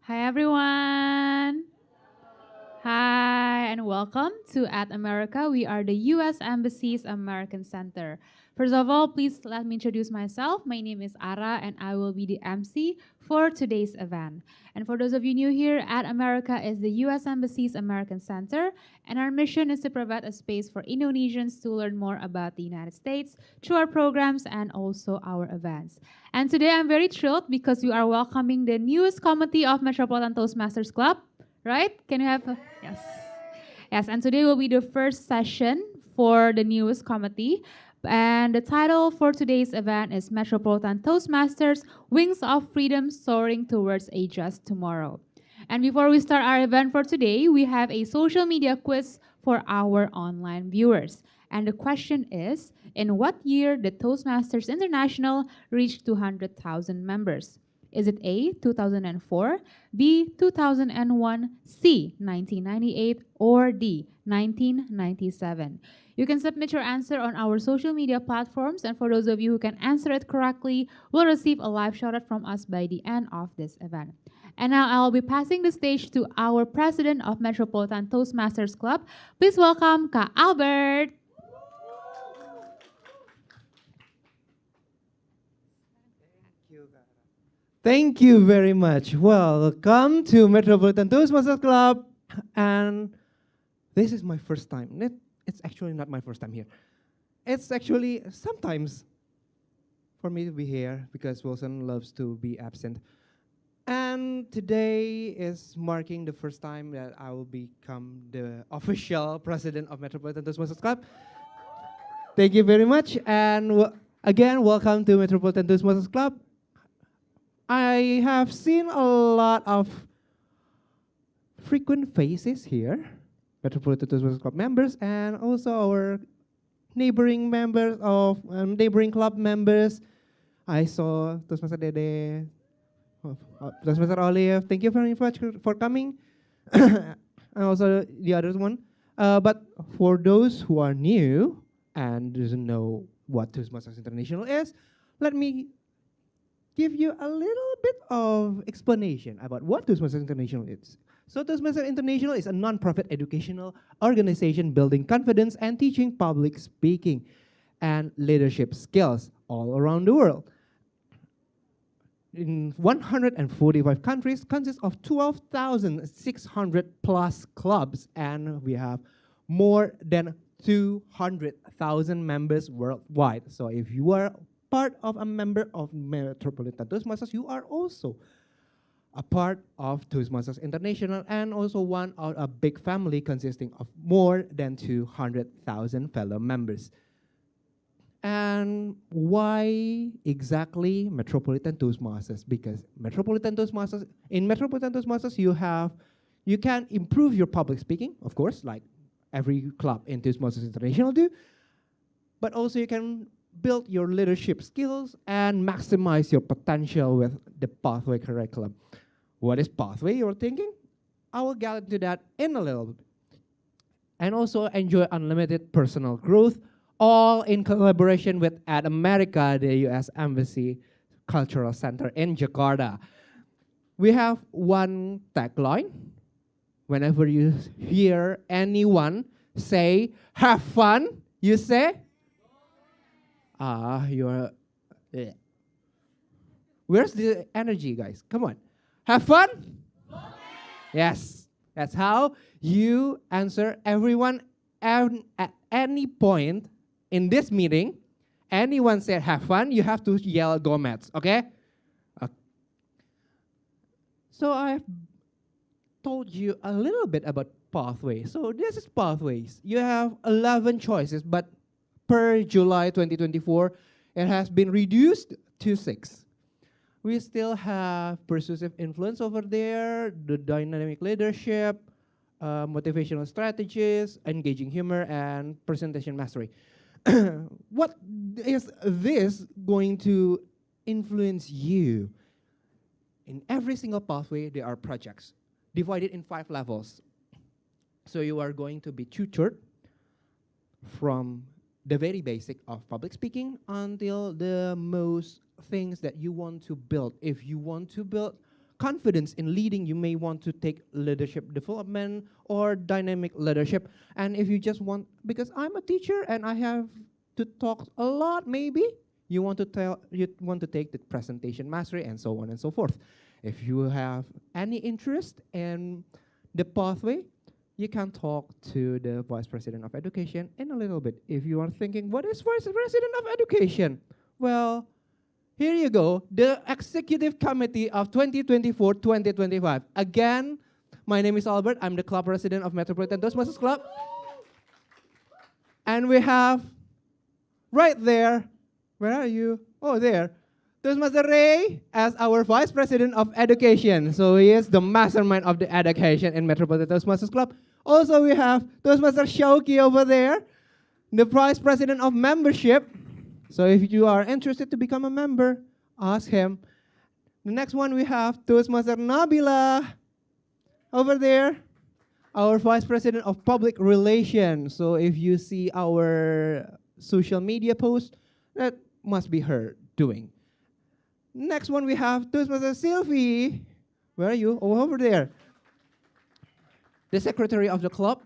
Hi, everyone. Hi, and welcome to At America. We are the U.S. Embassy's American Center. First of all, please let me introduce myself. My name is Ara, and I will be the MC for today's event. And for those of you new here, At America is the U.S. Embassy's American Center, and our mission is to provide a space for Indonesians to learn more about the United States through our programs and also our events. And today I'm very thrilled because we are welcoming the newest committee of Metropolitan Toastmasters Club, right? Can you have yes. Yes, and today will be the first session for the newest committee. And the title for today's event is Metropolitan Toastmasters Wings of Freedom Soaring Towards a Just Tomorrow. And before we start our event for today, we have a social media quiz for our online viewers. And the question is, in what year did Toastmasters International reach 200,000 members? Is it A, 2004, B, 2001, C, 1998, or D, 1997? You can submit your answer on our social media platforms, and for those of you who can answer it correctly, will receive a live shout-out from us by the end of this event. And now I'll be passing the stage to our president of Metropolitan Toastmasters Club. Please welcome Kak Albert. Thank you very much. Welcome to Metropolitan Toastmasters Club. And this is my first time. It's actually not my first time here. It's actually sometimes for me to be here because Wilson loves to be absent. And today is marking the first time that I will become the official president of Metropolitan Toastmasters Club. Thank you very much. And again, welcome to Metropolitan Toastmasters Club. I have seen a lot of frequent faces here, Metropolitan Toastmasters Club members, and also our neighboring members of neighboring club members. I saw Toastmaster Dede, Toastmaster Olive. Thank you very much for coming, and also the other one. But for those who are new and doesn't know what Toastmasters International is, let me give you a little bit of explanation about what Toastmasters International is. So Toastmasters International is a non-profit educational organization building confidence and teaching public speaking and leadership skills all around the world. In 145 countries, consists of 12,600 plus clubs, and we have more than 200,000 members worldwide. So if you are part of a member of Metropolitan Toastmasters, you are also a part of Toastmasters International and also one of a big family consisting of more than 200,000 fellow members. And why exactly Metropolitan Toastmasters? Because in Metropolitan Toastmasters, you can improve your public speaking, of course, like every club in Toastmasters International do, but also you can build your leadership skills and maximize your potential with the Pathway curriculum. What is Pathway, you're thinking? I will get into that in a little bit. And also enjoy unlimited personal growth, all in collaboration with At America, the US Embassy Cultural Center in Jakarta. We have one tagline. Whenever you hear anyone say, have fun, you say, you're, yeah. Where's the energy, guys? Come on. Have fun? Yes. That's how you answer everyone at any point in this meeting. Anyone said have fun, you have to yell Gomez, okay? So I've told you a little bit about Pathways. So this is Pathways. You have 11 choices, but per July 2024, it has been reduced to 6. We still have persuasive influence over there, the dynamic leadership, motivational strategies, engaging humor, and presentation mastery. What is this going to influence you? In every single pathway, there are projects divided in 5 levels. So you are going to be tutored from the very basic of public speaking until the most things that you want to build. If you want to build confidence in leading, you may want to take leadership development or dynamic leadership. And if you just want, because I'm a teacher and I have to talk a lot, maybe you want to take the presentation mastery and so on and so forth. If you have any interest in the pathway, you can talk to the Vice President of Education in a little bit. If you are thinking, what is Vice President of Education? Well, here you go, the Executive Committee of 2024-2025. Again, my name is Albert. I'm the club president of Metropolitan Toastmasters Club. And we have right there, where are you? Oh, there. Toastmaster Ray as our Vice President of Education. So he is the mastermind of the education in Metropolitan Toastmasters Club. Also, we have Toastmaster Shauki over there, the Vice President of Membership. So if you are interested to become a member, ask him. The next one we have Toastmaster Nabila over there, our Vice President of Public Relations. So if you see our social media post, that must be her doing. Next one we have Toastmaster Sylvie. Where are you? Oh, over there. The secretary of the club.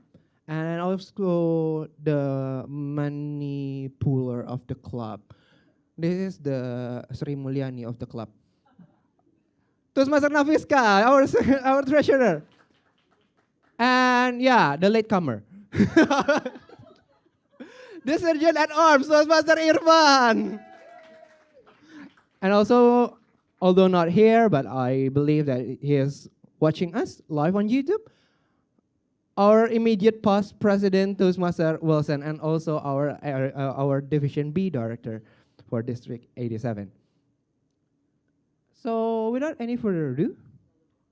And also the money pooler of the club. This is the Sri Mulyani of the club. Toastmaster Nafiska, our treasurer. And yeah, the latecomer. The sergeant at arms, Toastmaster Irfan. And also, although not here, but I believe that he is watching us live on YouTube, our immediate past president, Toastmaster Wilson, and also our Division B director for District 87. So without any further ado,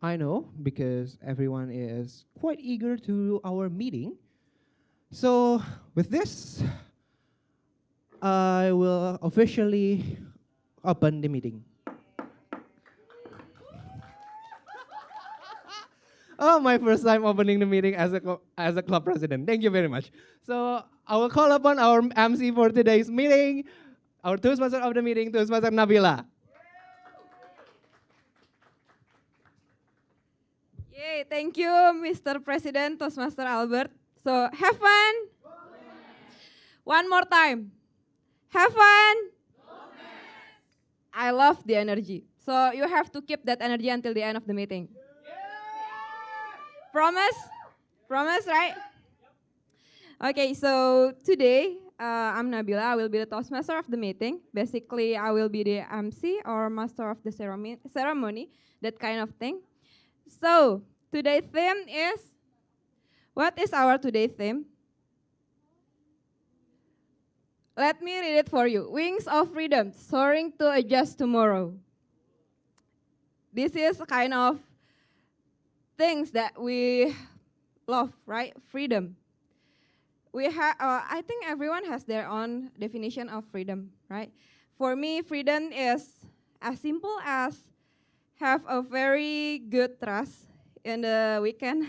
I know because everyone is quite eager to our meeting. So with this, I will officially open the meeting. Oh, my first time opening the meeting as a club president. Thank you very much. So I will call upon our MC for today's meeting, our Toastmaster of the meeting, Toastmaster Nabila. Okay, thank you, Mr. President Toastmaster Albert. So, have fun. One more time. Have fun. I love the energy. So, you have to keep that energy until the end of the meeting. Promise? Promise, right? Okay, so today I'm Nabila. I will be the Toastmaster of the meeting. Basically, I will be the MC or Master of the ceremony, that kind of thing. So, today's theme is, what is our today's theme? Let me read it for you. Wings of freedom, soaring to a just tomorrow. This is kind of things that we love, right? Freedom. I think everyone has their own definition of freedom, right? For me, freedom is as simple as have a very good trust in the weekend.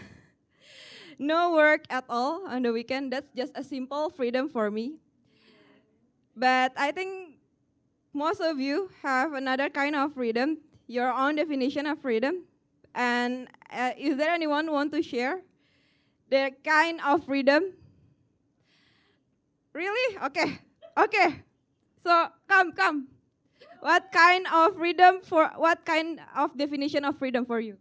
No work at all on the weekend. That's just a simple freedom for me. But I think most of you have another kind of freedom, your own definition of freedom. And is there anyone who want to share their kind of freedom? Really? Okay. Okay. So come. What kind of definition of freedom for you?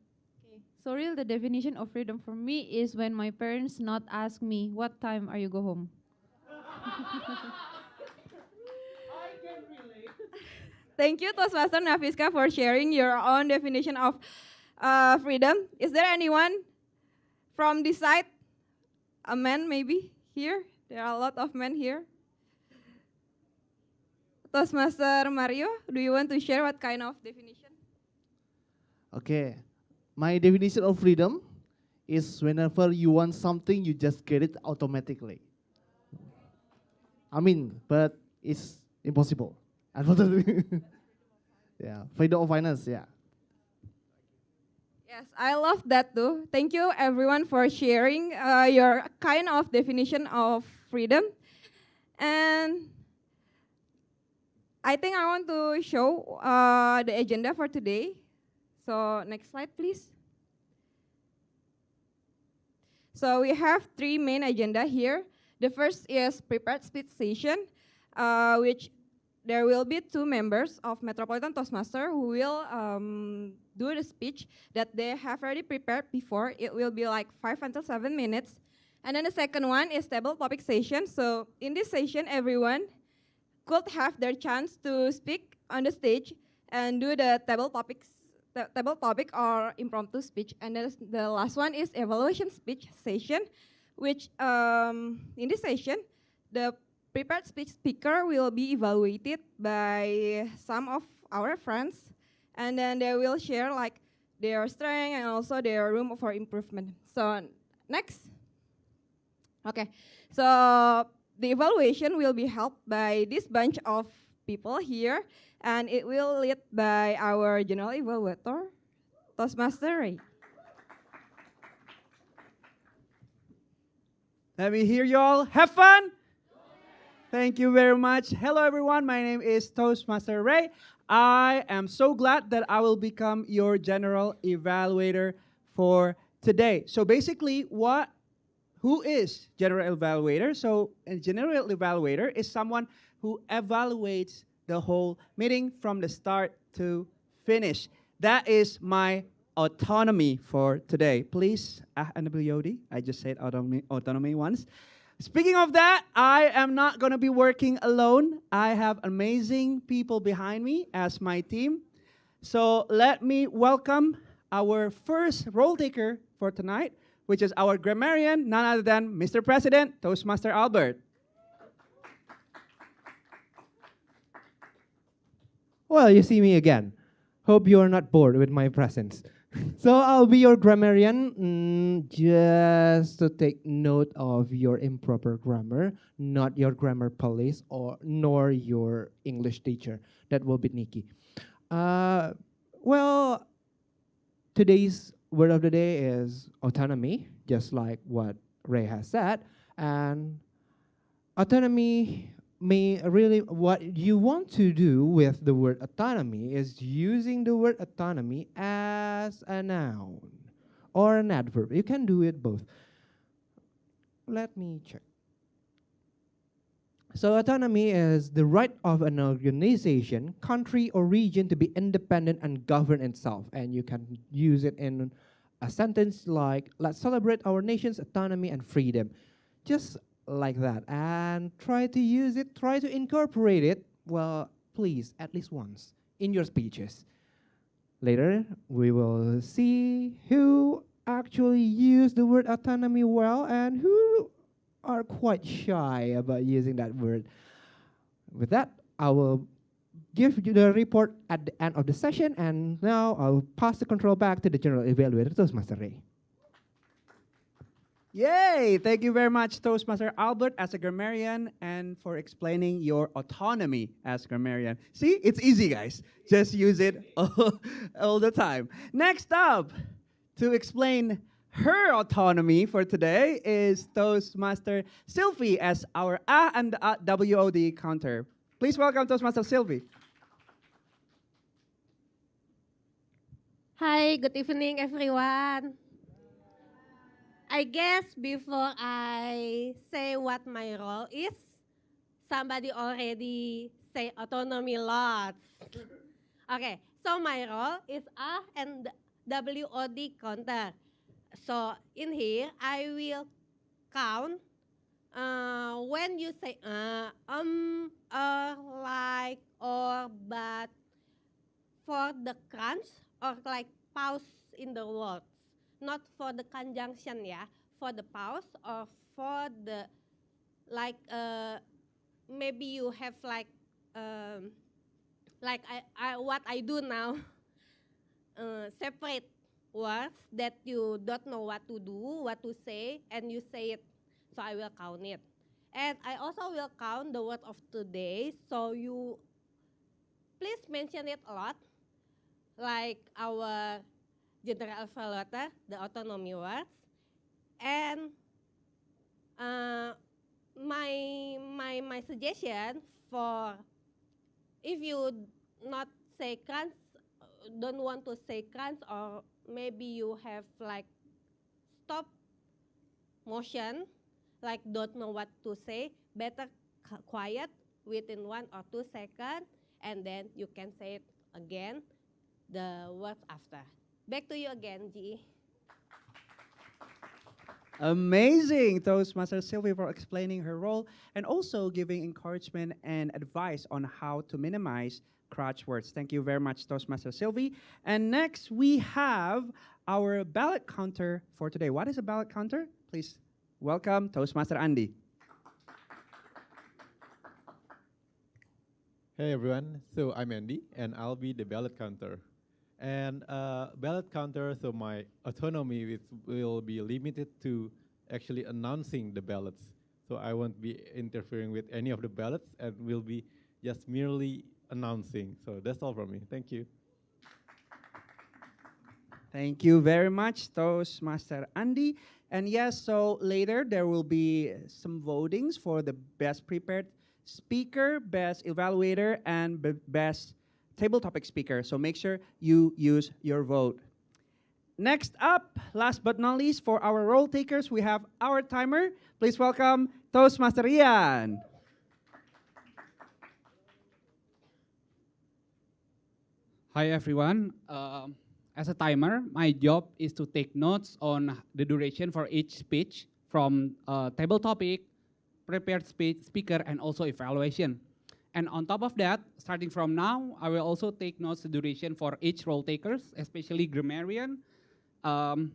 Okay. So real the definition of freedom for me is when my parents not ask me what time are you go home. Thank you, Toastmaster Nafiska, for sharing your own definition of freedom. Is there anyone from this side? A man maybe here? There are a lot of men here. Toastmaster Mario, do you want to share what kind of definition? Okay, my definition of freedom is whenever you want something, you just get it automatically. I mean, but it's impossible. Unfortunately. Yeah, freedom of finance, yeah. Yes, I love that too. Thank you everyone for sharing your kind of definition of freedom. And I think I want to show the agenda for today. So next slide, please. So we have three main agenda here. The first is prepared speech session, which there will be two members of Metropolitan Toastmaster who will do the speech that they have already prepared before. It will be like 5 until 7 minutes. And then the second one is table topic session. So in this session, everyone could have their chance to speak on the stage and do the table topic or impromptu speech. And then the last one is evaluation speech session, which in this session, the prepared speech speaker will be evaluated by some of our friends, and then they will share like their strength and also their room for improvement. So next. Okay, so the evaluation will be helped by this bunch of people here, and it will lead by our general evaluator, Toastmaster Ray. Let me hear you all. Have fun. Thank you very much. Hello, everyone. My name is Toastmaster Ray. I am so glad that I will become your general evaluator for today. So basically, who is general evaluator? So a general evaluator is someone who evaluates the whole meeting from the start to finish. That is my autonomy for today. Please, Anabel I just said autonomy once. Speaking of that, I am not going to be working alone. I have amazing people behind me as my team. So let me welcome our first role taker for tonight, which is our grammarian, none other than Mr. President, Toastmaster Albert. Well, you see me again. Hope you are not bored with my presence. So I'll be your grammarian, just to take note of your improper grammar, not your grammar police nor your English teacher. That will be Nikki. Well, today's word of the day is autonomy, just like what Ray has said. And autonomy what you want to do with the word autonomy is using the word autonomy as a noun or an adverb. You can do it both. Let me check. So autonomy is the right of an organization, country, or region to be independent and govern itself. And you can use it in a sentence like, let's celebrate our nation's autonomy and freedom. Just like that. And try to use it, try to incorporate it, well, please, at least once in your speeches. Later, we will see who actually use the word autonomy well and who are quite shy about using that word. With that, I will give you the report at the end of the session, and now I'll pass the control back to the General Evaluator, Toastmaster Ray. Yay! Thank you very much, Toastmaster Albert, as a grammarian, and for explaining your autonomy as grammarian. See, it's easy, guys. Just use it all the time. Next up, to explain her autonomy for today is Toastmaster Sylvie as our A and WOD counter. Please welcome Toastmaster Sylvie. Hi, good evening, everyone. I guess before I say what my role is, somebody already say autonomy lots. Okay, so my role is A and WOD counter. So in here, I will count when you say like, or, but, for the crunch or like pause in the words, not for the conjunction, yeah, for the pause or for the like maybe you have like I what I do now, separate words that you don't know what to do, what to say, and you say it. So I will count it. And I also will count the word of today. So you please mention it a lot, like our general evaluator, the autonomy words. And my suggestion for if you not say crunch, don't want to say crunch, or maybe you have like stop motion, like don't know what to say, better quiet within 1 or 2 seconds, and then you can say it again, the words after. Back to you again, GE. Amazing, Toastmaster Sylvie, for explaining her role and also giving encouragement and advice on how to minimize crutch words. Thank you very much, Toastmaster Sylvie. And next, we have our ballot counter for today. What is a ballot counter? Please welcome Toastmaster Andy. Hey everyone, so I'm Andy and I'll be the ballot counter. And ballot counter, so my autonomy will be limited to actually announcing the ballots. So I won't be interfering with any of the ballots and will be just merely announcing. So that's all from me. Thank you. Thank you very much, Toastmaster Andy. And yes, so later there will be some votings for the best prepared speaker, best evaluator, and best table topic speaker. So make sure you use your vote. Next up, last but not least, for our role takers, we have our timer. Please welcome Toastmaster Ian. Hi everyone. As a timer, my job is to take notes on the duration for each speech from table topic, prepared speaker, and also evaluation. And on top of that, starting from now, I will also take notes the duration for each role takers, especially grammarian, evaluator,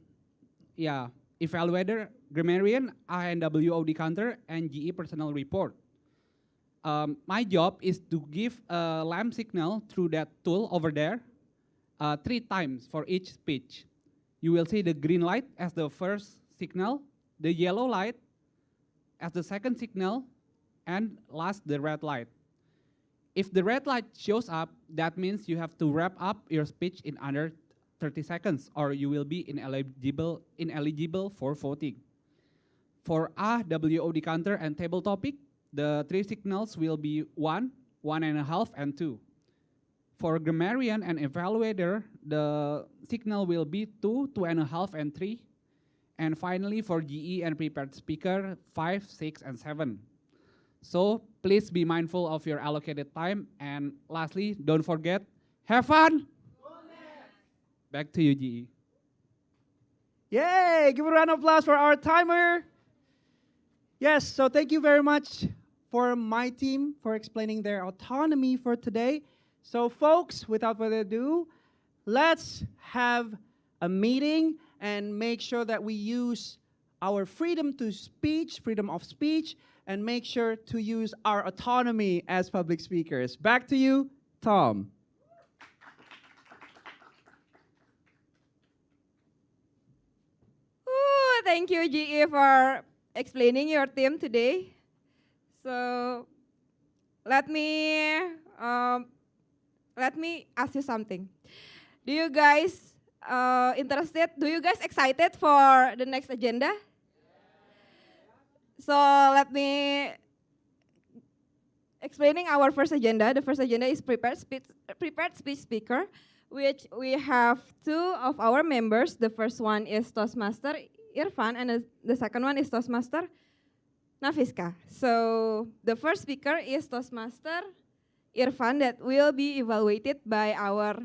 grammarian, INWOD counter, and GE personal report. My job is to give a lamp signal through that tool over there 3 times for each speech. You will see the green light as the first signal, the yellow light as the second signal, and last, the red light. If the red light shows up, that means you have to wrap up your speech in under 30 seconds, or you will be ineligible for voting. For A, WOD counter, and table topic, the 3 signals will be 1, 1.5, and 2. For grammarian and evaluator, the signal will be 2, 2.5, and 3. And finally, for GE and prepared speaker, 5, 6, and 7. So please be mindful of your allocated time. And lastly, don't forget, have fun. Back to you, GE. Yay! Give a round of applause for our timer. Yes, so thank you very much for my team for explaining their autonomy for today. So folks, without further ado, let's have a meeting and make sure that we use our freedom of speech, and make sure to use our autonomy as public speakers. Back to you, Tom. Ooh, thank you, GE, for explaining your team today. So let me ask you something. Do you guys interested? Do you guys excited for the next agenda? So let me explaining our first agenda. The first agenda is prepared speech speaker, which we have 2 of our members. The first one is Toastmaster Irfan, and the second one is Toastmaster Nafiska. So the first speaker is Toastmaster Irfan that will be evaluated by our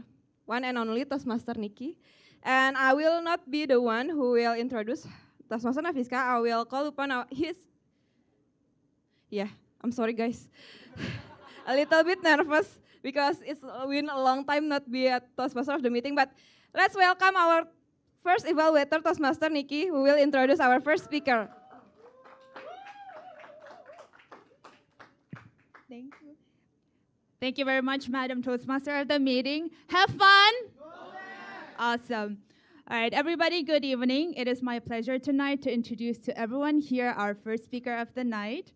one and only Toastmaster Nikki. And I will not be the one who will introduce Toastmaster Nafiska. I will call upon I'm sorry guys. A little bit nervous because it's been a long time not be at Toastmaster of the meeting, but let's welcome our first evaluator, Toastmaster Nikki, who will introduce our first speaker. Thank you. Thank you very much, Madam Toastmaster of the meeting. Have fun? Awesome. All right, everybody, good evening. It is my pleasure tonight to introduce to everyone here our first speaker of the night.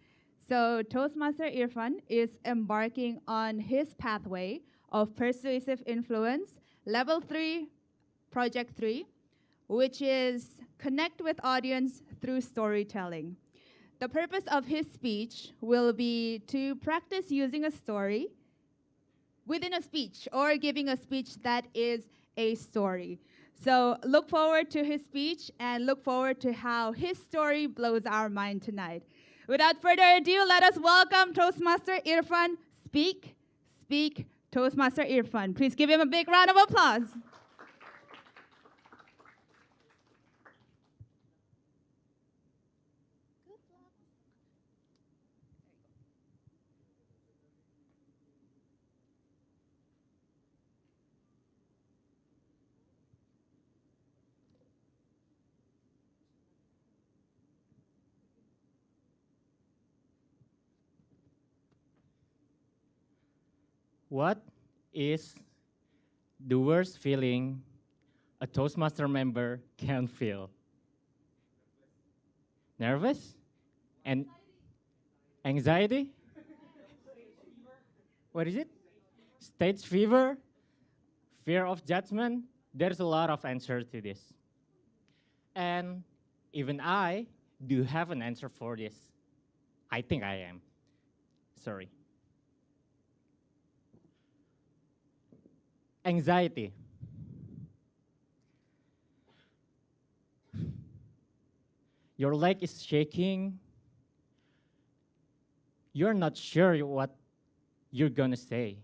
So Toastmaster Irfan is embarking on his pathway of persuasive influence, level 3, project 3, which is connect with audience through storytelling. The purpose of his speech will be to practice using a story within a speech or giving a speech that is a story. So look forward to his speech and look forward to how his story blows our mind tonight. Without further ado, let us welcome Toastmaster Irfan. Speak, speak, Toastmaster Irfan. Please give him a big round of applause. What is the worst feeling a Toastmaster member can feel? Nervous? And anxiety? What is it? Stage fever? Fear of judgment? There's a lot of answer to this. And even I do have an answer for this. I think I am. Sorry. Anxiety. Your leg is shaking. You're not sure what you're gonna say.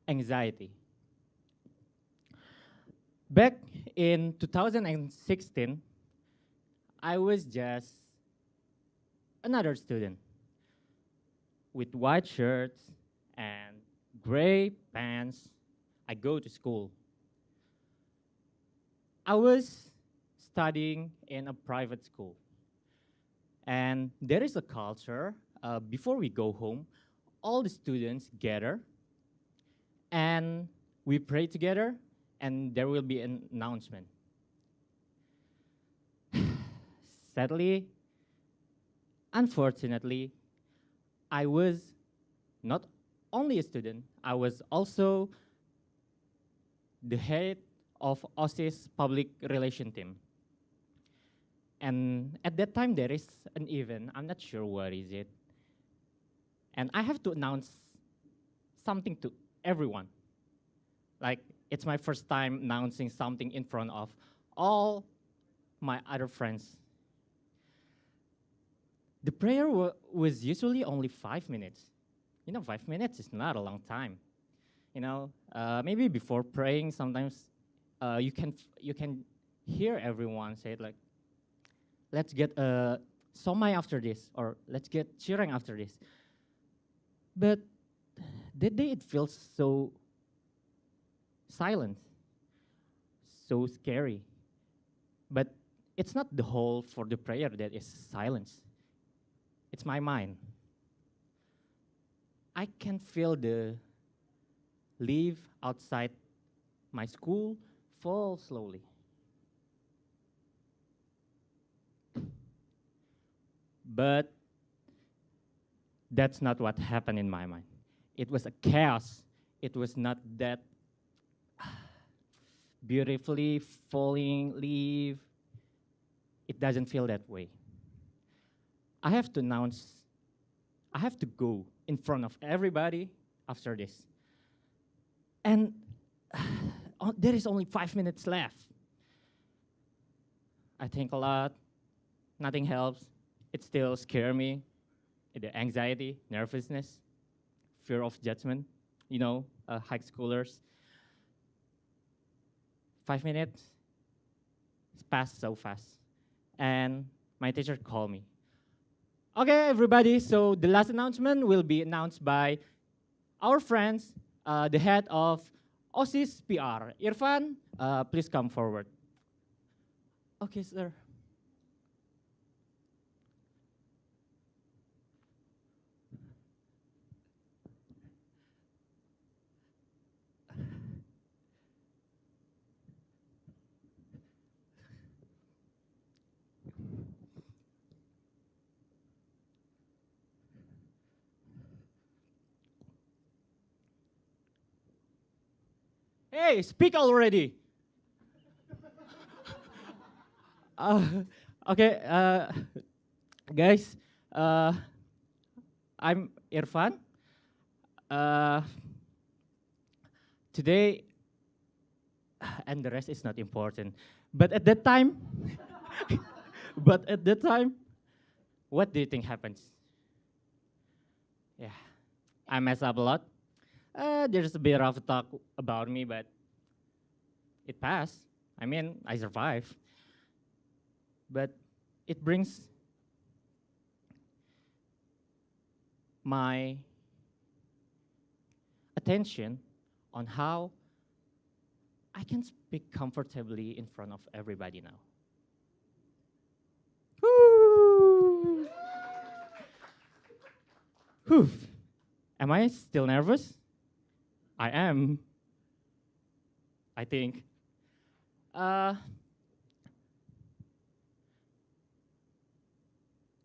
Anxiety. Back in 2016, I was just another student with white shirts and gray pants. I go to school. I was studying in a private school. And there is a culture, before we go home, all the students gather and we pray together and there will be an announcement. Sadly, unfortunately, I was not only a student, I was also the head of OSIS public relation team. And at that time, there is an event, I'm not sure what is it. and I have to announce something to everyone. Like, it's my first time announcing something in front of all my other friends. The prayer was usually only 5 minutes. 5 minutes is not a long time. Maybe before praying, sometimes you can hear everyone say it like, let's get somai after this, or let's get cheering after this. But that day it feels so silent, so scary. But it's not the whole for the prayer that is silence. It's my mind. I can feel the leaf outside my school fall slowly. But that's not what happened in my mind. It was a chaos. It was not that beautifully falling leaf. It doesn't feel that way. I have to go in front of everybody after this. And there is only 5 minutes left. I think a lot. Nothing helps. It still scares me. The anxiety, nervousness, fear of judgment, high schoolers. 5 minutes passed so fast. And my teacher called me. Okay, everybody, so the last announcement will be announced by our friends, the head of OSIS PR. Irfan, please come forward. Okay, sir. Hey, speak already. Okay, guys, I'm Irfan. Uh, Today, and the rest is not important. But at that time, what do you think happens? Yeah, I mess up a lot. There's a bit of talk about me, but it passed. I mean, I survived. But it brings my attention on how I can speak comfortably in front of everybody now. Woo! Whew. Am I still nervous? I am, I think.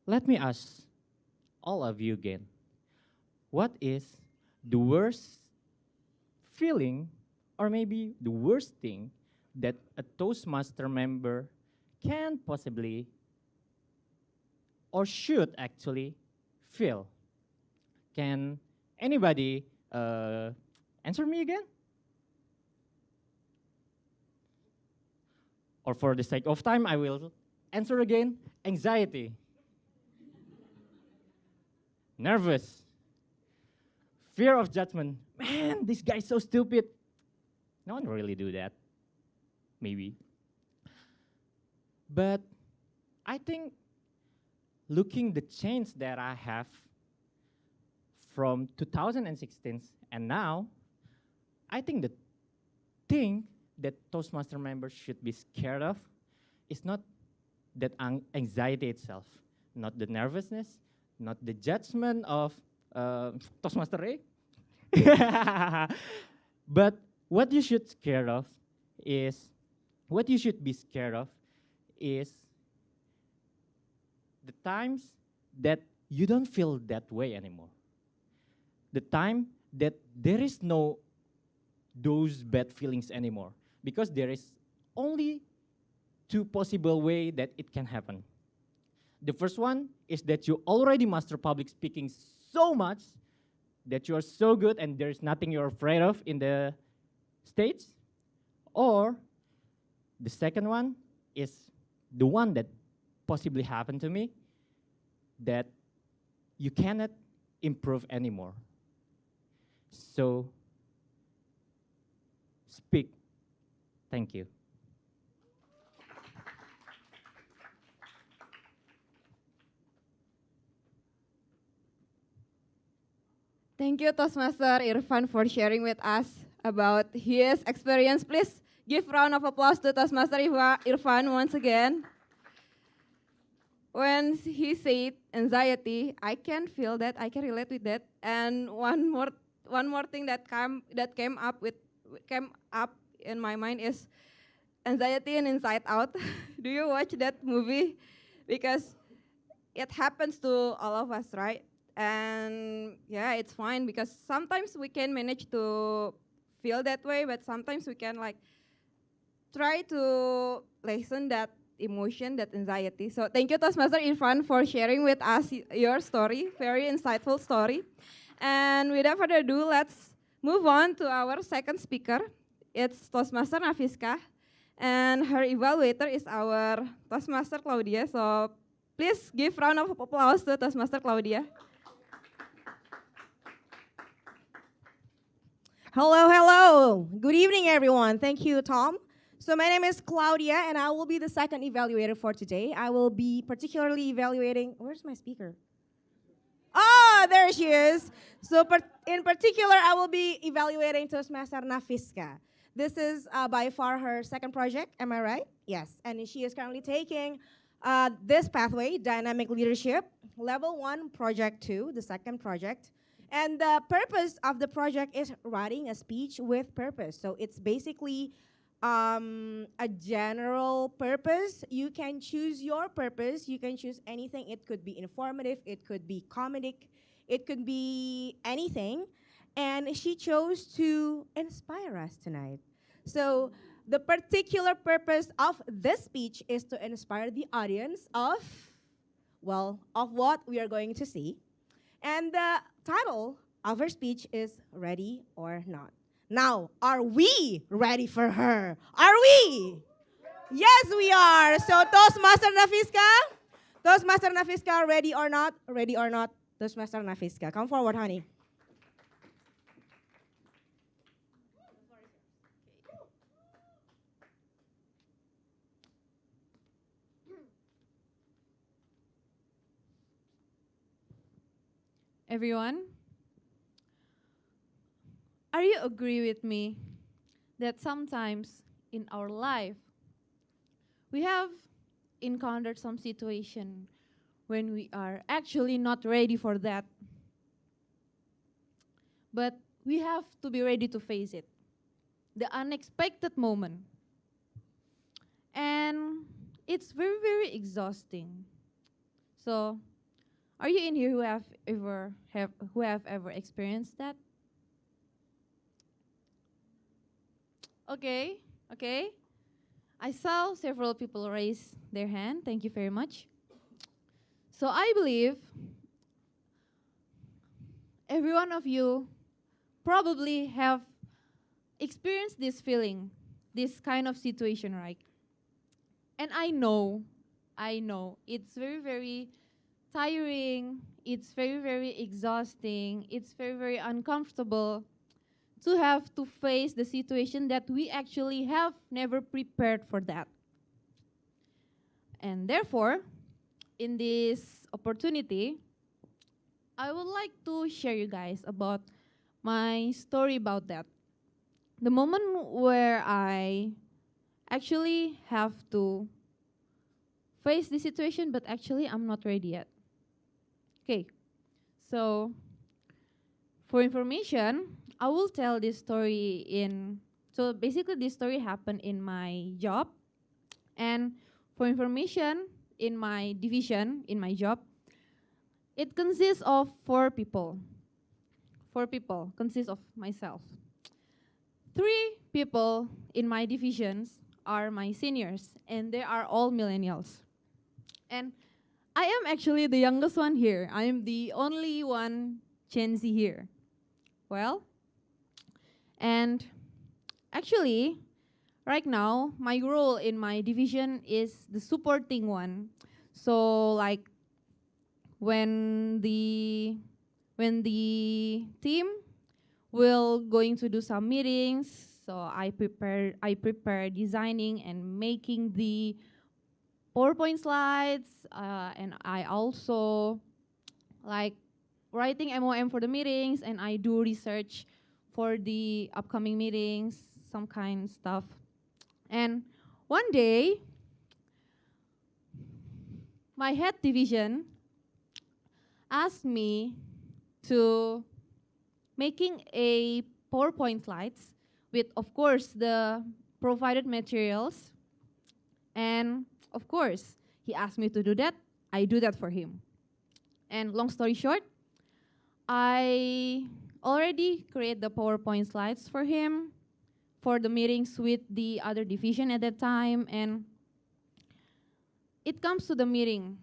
Let me ask all of you again. What is the worst feeling, or maybe the worst thing, that a Toastmaster member can possibly or should actually feel? Can anybody answer me again? Or for the sake of time, I will answer again. Anxiety. Nervous. Fear of judgment. Man, this guy's so stupid. No one really do that. Maybe. But I think looking the change that I have from 2016 and now, I think the thing that Toastmaster members should be scared of is not that anxiety itself, not the nervousness, not the judgment of Toastmaster Ray. But what you should be scared of is the times that you don't feel that way anymore. The time that there is no those bad feelings anymore, because there is only two possible ways that it can happen. The first one is that you already master public speaking so much that you are so good and there's nothing you're afraid of in the States. Or the second one is the one that possibly happened to me, that you cannot improve anymore. So speak. Thank you. Thank you, Toastmaster Irfan, for sharing with us about his experience. Please give round of applause to Toastmaster Irfan once again. When he said anxiety, I can feel that, I can relate with that. And one more thing that came up in my mind is anxiety and Inside Out. Do you watch that movie? Because it happens to all of us, right? And yeah, it's fine because sometimes we can manage to feel that way, but sometimes we can like try to lessen that emotion, that anxiety. So thank you, Toastmaster Irfan, for sharing with us your story, very insightful story. And without further ado, let's move on to our second speaker. It's Toastmaster Nafiska, and her evaluator is our Toastmaster Claudia. So please give round of applause to Toastmaster Claudia. Hello, hello. Good evening, everyone. Thank you, Tom. So my name is Claudia, and I will be the second evaluator for today. I will be particularly evaluating, where's my speaker? Oh, there she is. So in particular, I will be evaluating Toastmaster Nafiska. This is by far her second project, am I right? Yes, and she is currently taking this pathway, Dynamic Leadership, Level 1, Project 2, the second project. And the purpose of the project is writing a speech with purpose. So it's basically a general purpose. You can choose your purpose. You can choose anything. It could be informative. It could be comedic. It could be anything. And she chose to inspire us tonight. So the particular purpose of this speech is to inspire the audience of what we are going to see. And the title of her speech is Ready or Not. Now, are we ready for her? Are we? Yes, we are. So Toastmaster Nafiska, ready or not? Ready or not? Toastmaster Nafiska, come forward, honey. Everyone, are you agree with me that sometimes in our life we have encountered some situation when we are actually not ready for that, but we have to be ready to face it, the unexpected moment, and it's very, very exhausting. So are you in here who have ever experienced that? Okay. I saw several people raise their hand. Thank you very much. So I believe every one of you probably have experienced this feeling, this kind of situation, right? And I know it's very, very tiring, it's very, very exhausting, it's very, very uncomfortable to have to face the situation that we actually have never prepared for that. And therefore, in this opportunity, I would like to share you guys about my story about that. The moment where I actually have to face the situation, but actually I'm not ready yet. Okay, so for information, I will tell this story so basically this story happened in my job. And for information, in my division, in my job, it consists of 4 people. 4 people consists of myself. 3 people in my divisions are my seniors, and they are all millennials. And I am actually the youngest one here. I am the only one Gen Z here. well. And actually, right now, my role in my division is the supporting one. So like when the team will going to do some meetings, so I prepare designing and making the PowerPoint slides, and I also like writing MOM for the meetings, and I do research for the upcoming meetings, some kind of stuff. And one day, my head division asked me to making a PowerPoint slides with, of course, the provided materials. And of course, he asked me to do that. I do that for him. And long story short, I already create the PowerPoint slides for him for the meetings with the other division at that time. And it comes to the meeting,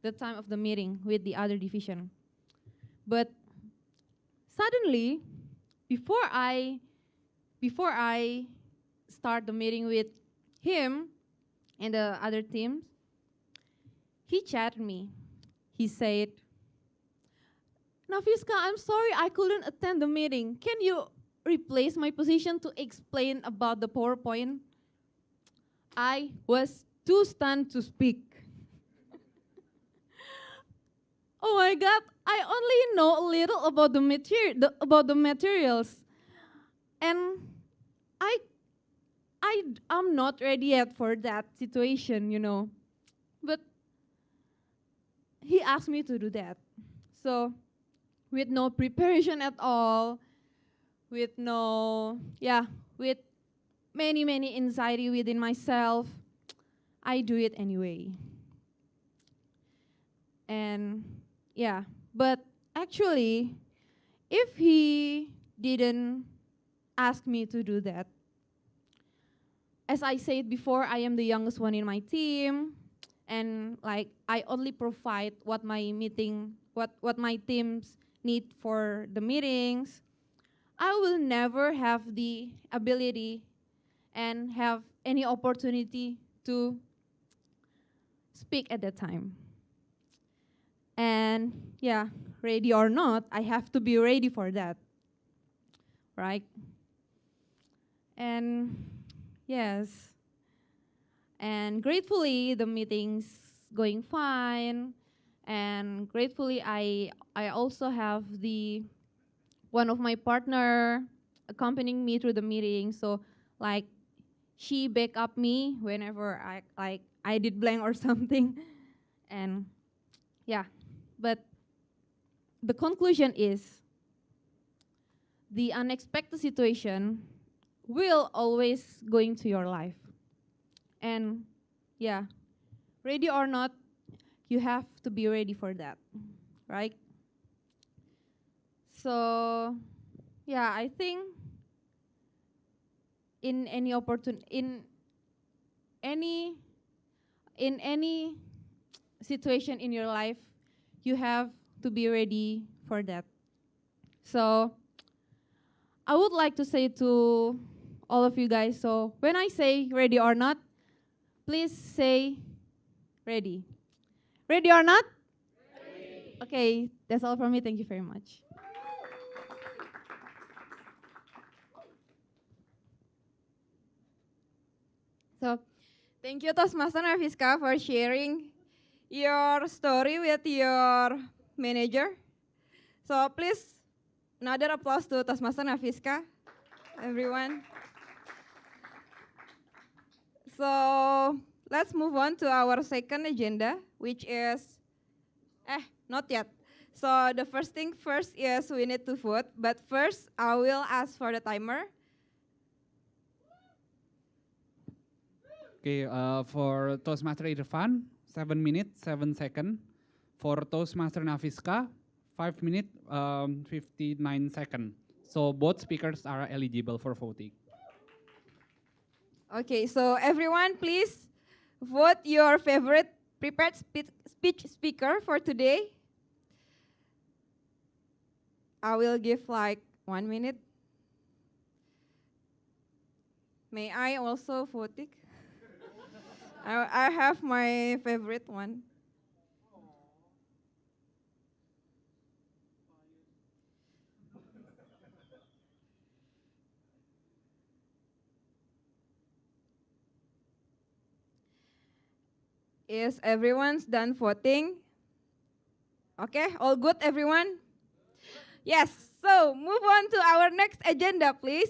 the time of the meeting with the other division. But suddenly, before I start the meeting with him and the other teams, he chatted me. He said, "Nafiska, I'm sorry I couldn't attend the meeting. Can you replace my position to explain about the PowerPoint?" I was too stunned to speak. Oh my God, I only know a little about the materials. And I'm not ready yet for that situation, you know. But he asked me to do that. So with no preparation at all, with with many anxiety within myself, I do it anyway. And yeah, but actually, if he didn't ask me to do that, as I said before, I am the youngest one in my team, and like I only provide what my teams need for the meetings. I will never have the ability and have any opportunity to speak at that time. And yeah, ready or not, I have to be ready for that, right? And yes, and gratefully the meeting's going fine, and gratefully I also have the one of my partner accompanying me through the meeting, so like she back up me whenever I did blank or something. And yeah, but the conclusion is the unexpected situation will always go into your life. And yeah, ready or not, you have to be ready for that, right? So yeah, I think in any in any situation in your life, you have to be ready for that. So I would like to say to all of you guys, so when I say ready or not, please say ready. Ready or not? Ready. Okay, that's all from me. Thank you very much. So, thank you Toastmaster Nafiska for sharing your story with your manager. So please, another applause to Toastmaster Nafiska, everyone. So let's move on to our second agenda, which is, not yet. So the first thing first is we need to vote, but first I will ask for the timer. Okay, for Toastmaster Irfan, 7 minutes, 7 seconds. For Toastmaster Nafiska, 5 minutes, 59 seconds. So both speakers are eligible for voting. Okay, so everyone please vote your favorite prepared speech speaker for today. I will give like 1 minute. May I also vote? I have my favorite one. Is everyone's done voting? Okay, all good, everyone? Yes, so move on to our next agenda, please.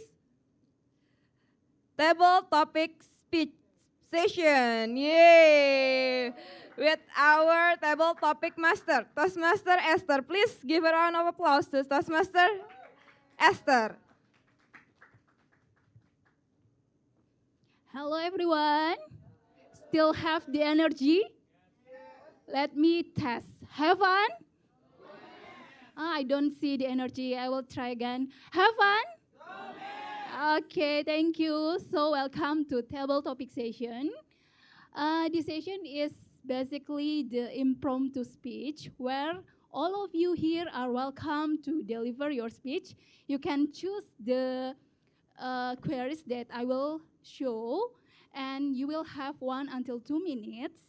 Table topic speech session. Yay! With our table topic master, Toastmaster Esther. Please give a round of applause to Toastmaster Esther. Hello everyone. Still have the energy? Let me test. Have fun? I don't see the energy. I will try again. Have fun? Okay, thank you. So welcome to table topic session. This session is basically the impromptu speech where all of you here are welcome to deliver your speech. You can choose the queries that I will show, and you will have 1 until 2 minutes.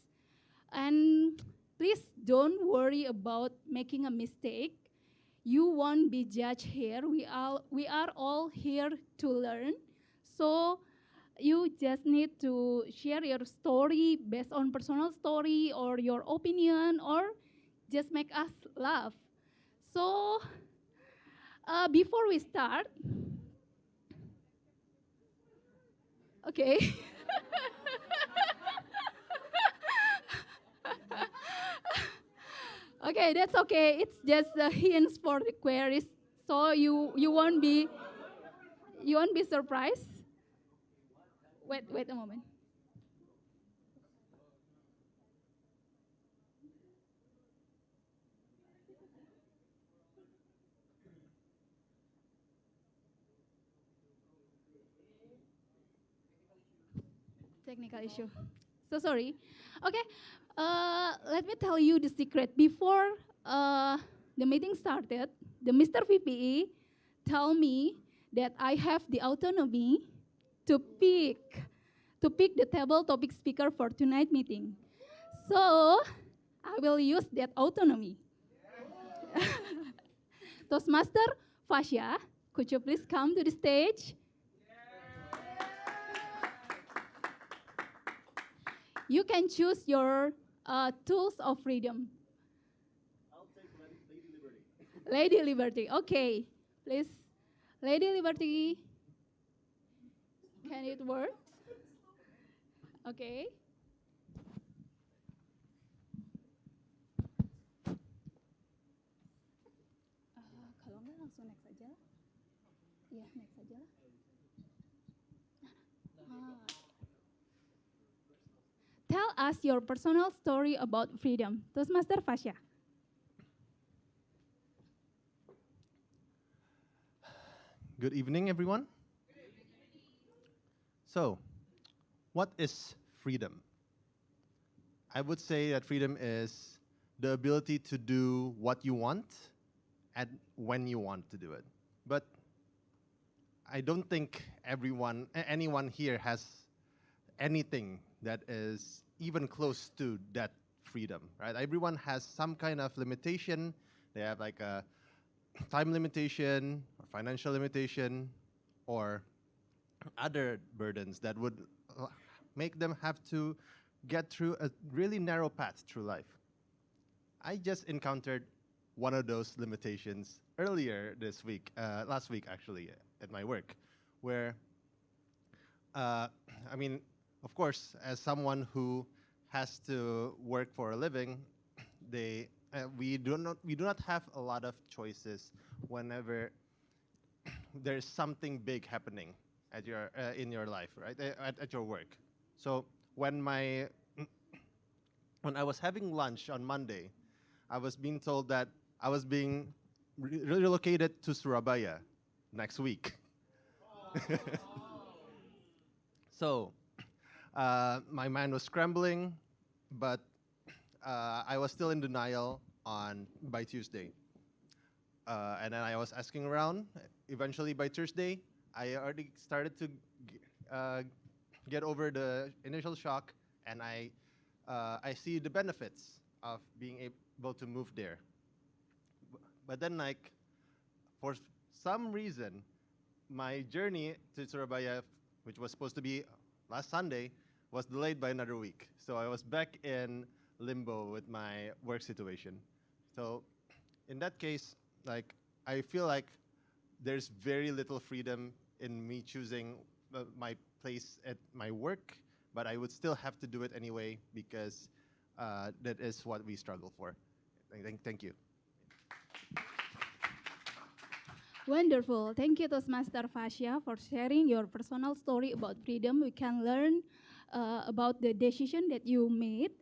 And please don't worry about making a mistake. You won't be judged here. We are all here to learn. So you just need to share your story based on personal story or your opinion or just make us laugh. So before we start, okay. Okay, that's okay. It's just the hints for the queries, so you won't be surprised. Wait a moment. Technical issue. So sorry. Okay, let me tell you the secret. Before the meeting started, the Mr. VPE told me that I have the autonomy to pick the table topic speaker for tonight meeting. So I will use that autonomy. Toastmaster Fasya, could you please come to the stage? You can choose your tools of freedom. I'll take Lady Liberty. Lady Liberty, okay. Please, Lady Liberty. Can it work? Okay. Kalau nggak langsung next aja lah. Iya, next aja lah. Tell us your personal story about freedom. Toastmaster Fasya. Good evening, everyone. So, what is freedom? I would say that freedom is the ability to do what you want and when you want to do it. But I don't think anyone here has anything that is even close to that freedom, right? Everyone has some kind of limitation. They have like a time limitation, or financial limitation, or other burdens that would make them have to get through a really narrow path through life. I just encountered one of those limitations earlier this week, last week actually, at my work, where, I mean, of course, as someone who has to work for a living, we do not have a lot of choices whenever there's something big happening at in your life, right? At your work. So when I was having lunch on Monday, I was being told that I was being relocated to Surabaya next week. So my mind was scrambling, but I was still in denial by Tuesday. And then I was asking around. Eventually, by Thursday, I already started to get over the initial shock, and I see the benefits of being able to move there. But then, like, for some reason, my journey to Surabaya, which was supposed to be last Sunday, was delayed by another week. So I was back in limbo with my work situation. So in that case, like, I feel like there's very little freedom in me choosing my place at my work, but I would still have to do it anyway because that is what we struggle for. Thank you. Wonderful. Thank you, Toastmaster Fasya, for sharing your personal story about freedom. We can learn about the decision that you made.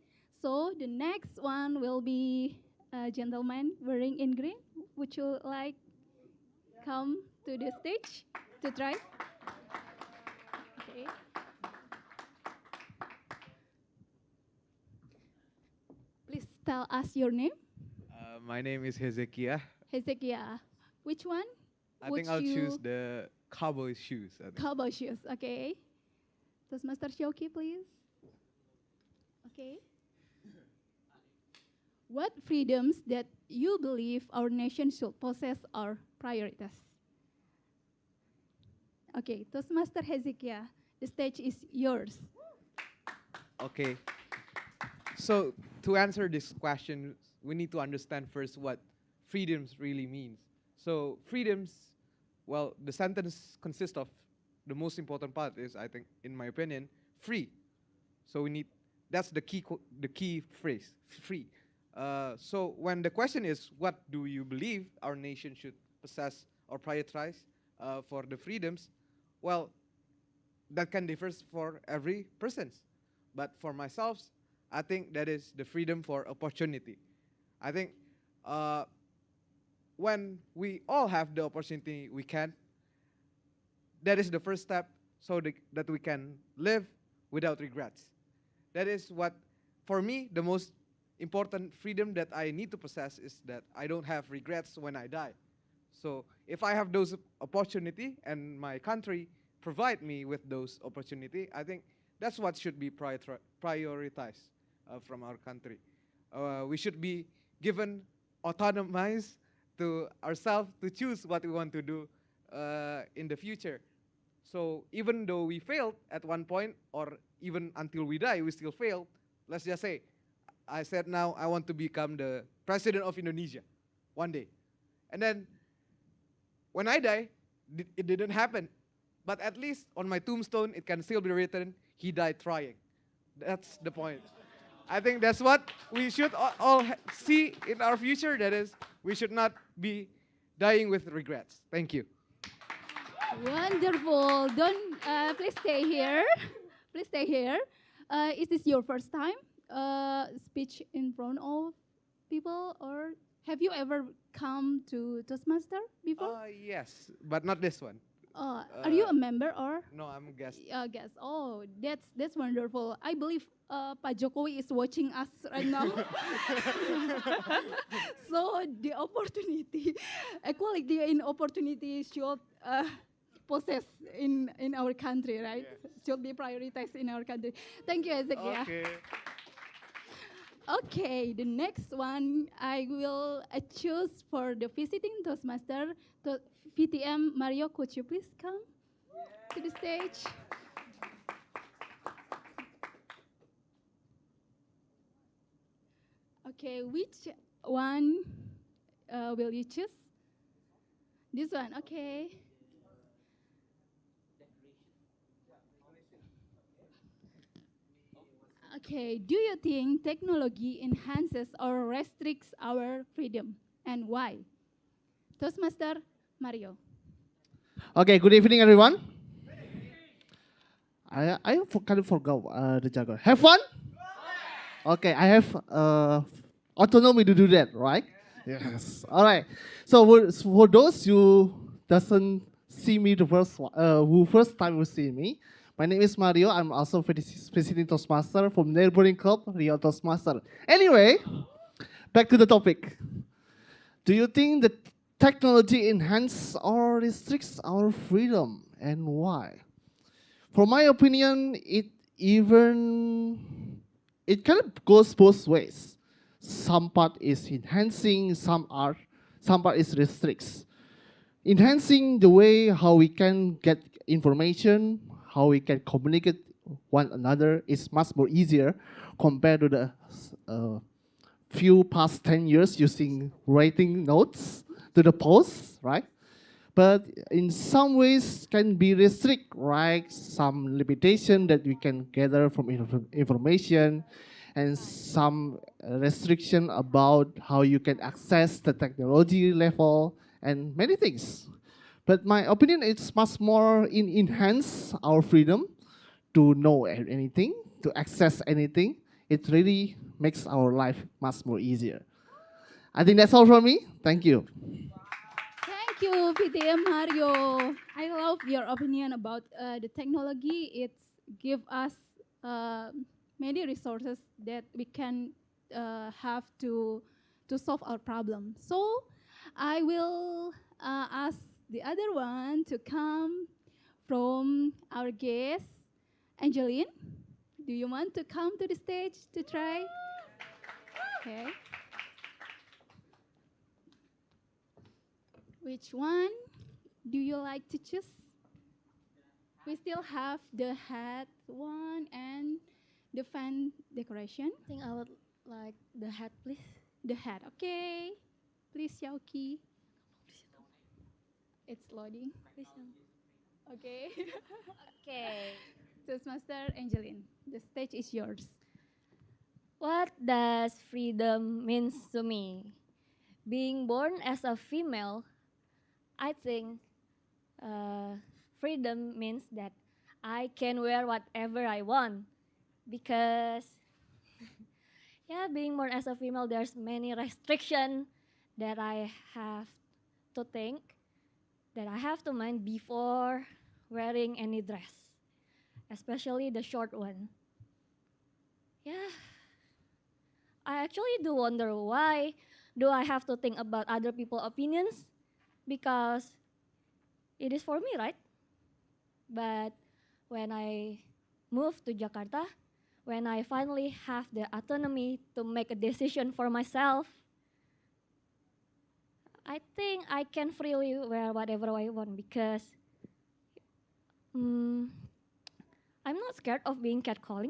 So the next one will be a gentleman wearing in green. Would you like come to the stage to try? Okay. Please tell us your name. My name is Hezekiah. Hezekiah. Which one? I think I'll choose the cowboy shoes. Cowboy shoes, okay. Toastmaster Shoki, please. Okay. What freedoms that you believe our nation should possess are priorities? Okay, Toastmaster Hezekiah, the stage is yours. Okay. So to answer this question, we need to understand first what freedoms really means. So freedoms, well, the sentence consists of the most important part is, I think, in my opinion, free. So we need, that's the key phrase, free. So when the question is, what do you believe our nation should possess or prioritize for the freedoms? Well, that can differ for every person. But for myself, I think that is the freedom for opportunity. I think when we all have the opportunity, we can. That is the first step so that we can live without regrets. That is what, for me, the most important freedom that I need to possess is that I don't have regrets when I die. So if I have those opportunity and my country provide me with those opportunity, I think that's what should be prioritized from our country. We should be given autonomy to ourselves to choose what we want to do in the future. So even though we failed at one point, or even until we die, we still failed, let's just say, I said now I want to become the president of Indonesia one day. And then when I die, it didn't happen. But at least on my tombstone, it can still be written, he died trying. That's the point. I think that's what we should all see in our future. That is, we should not be dying with regrets. Thank you. Wonderful. Don't please stay here. Please stay here. Is this your first time speech in front of people, or have you ever come to Toastmaster before? Yes, but not this one. Are you a member or? No, I'm a guest. Guest. Oh, that's wonderful. I believe Pak Jokowi is watching us right now. So the opportunity, equality in opportunity should possess in our country, right? Yes. Should be prioritized in our country. Thank you, Ezekiel. Okay. Okay, the next one I will choose for the visiting Toastmaster, VTM Mario. Could you please come to the stage? Okay, which one will you choose? This one, okay. Okay, do you think technology enhances or restricts our freedom, and why? Toastmaster Mario. Okay, good evening, everyone. I kind of forgot the jargon. Have fun? Okay, I have autonomy to do that, right? Yes. All right. So for those who doesn't see me the first who first time will see me, my name is Mario. I'm also visiting Toastmaster from neighboring club, Rio Toastmaster. Anyway, back to the topic. Do you think that technology enhance or restricts our freedom, and why? For my opinion, it kind of goes both ways. Some part is enhancing, some part is restricts. Enhancing the way how we can get information, how we can communicate one another is much more easier compared to the few past 10 years using writing notes to the post, right? But in some ways can be restrict, right? Some limitation that we can gather from information, and some restriction about how you can access the technology level and many things. But my opinion, it's much more enhance our freedom to know anything, to access anything. It really makes our life much more easier. I think that's all from me. Thank you. Thank you, PTM Mario. I love your opinion about the technology. It's give us uh, many resources that we can have to solve our problem. So I will ask the other one to come from our guest, Angeline. Do you want to come to the stage to try? Okay. Which one do you like to choose? We still have the hat one and the fan decoration. I think I would like the hat, please. The hat, okay. Please, Xiaoqi. It's loading. Please. Okay. Okay. Toastmaster Angeline, the stage is yours. What does freedom means to me? Being born as a female, I think freedom means that I can wear whatever I want, because yeah, being born as a female, there's many restriction that I have to think, that I have to mind before wearing any dress, especially the short one. Yeah, I actually do wonder why do I have to think about other people's opinions, because it is for me, right? But when I moved to Jakarta, when I finally have the autonomy to make a decision for myself, I think I can freely wear whatever I want, because I'm not scared of being catcalled.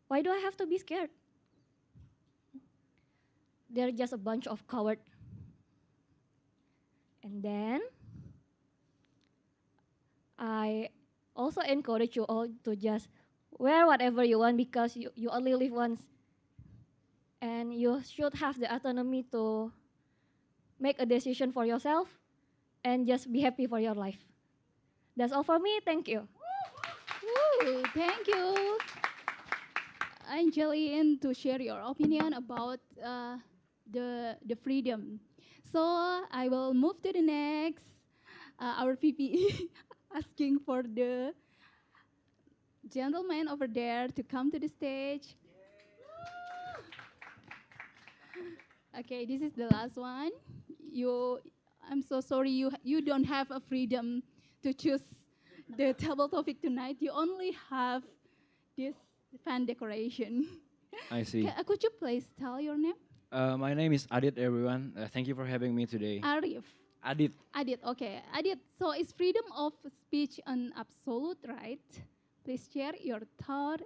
Why do I have to be scared? They're just a bunch of cowards. And then I also encourage you all to just wear whatever you want, because you only live once. And you should have the autonomy to make a decision for yourself and just be happy for your life. That's all for me. Thank you. Woo, thank you, Angeline, to share your opinion about the freedom. So I will move to the next. Our VP asking for the gentleman over there to come to the stage. Okay, this is the last one. I'm so sorry, you don't have a freedom to choose the table topic tonight. You only have this fan decoration. I see. Could you please tell your name? My name is Adit, everyone. Thank you for having me today. Arif. Adit. Adit, okay. Adit, so is freedom of speech an absolute right? Please share your thought.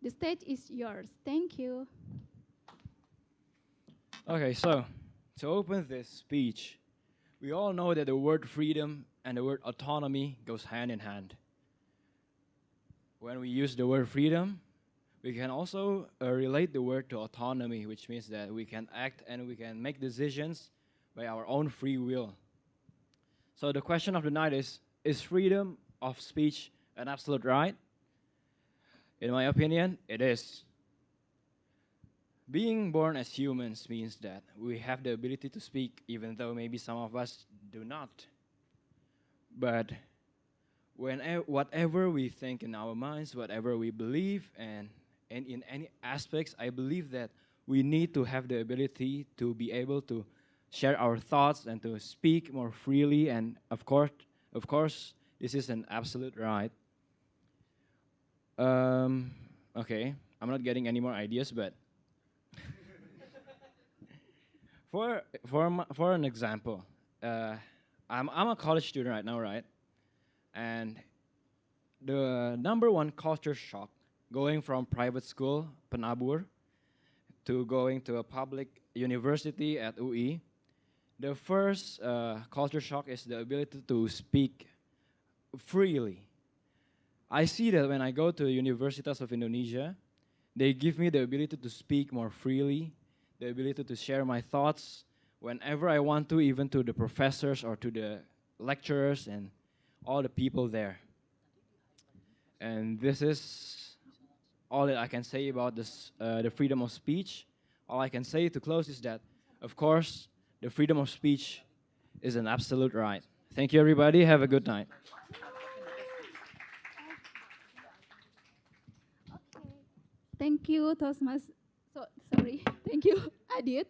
The stage is yours. Thank you. Okay, so to open this speech, we all know that the word freedom and the word autonomy goes hand in hand. When we use the word freedom, we can also relate the word to autonomy, which means that we can act and we can make decisions by our own free will. So the question of the night is freedom of speech an absolute right? In my opinion, it is. Being born as humans means that we have the ability to speak, even though maybe some of us do not. But whatever we think in our minds, whatever we believe, and in any aspects, I believe that we need to have the ability to be able to share our thoughts and to speak more freely. And of course, this is an absolute right. Okay, I'm not getting any more ideas, but for an example, I'm a college student right now, right? And the number one culture shock going from private school, Penabur, to going to a public university at UI, the first culture shock is the ability to speak freely. I see that when I go to Universitas of Indonesia, they give me the ability to speak more freely, the ability to share my thoughts whenever I want to, even to the professors or to the lecturers and all the people there. And this is all that I can say about this, the freedom of speech. All I can say to close is that, of course, the freedom of speech is an absolute right. Thank you, everybody. Have a good night. Thank you, Toastmasters. Sorry. Thank you, Adit,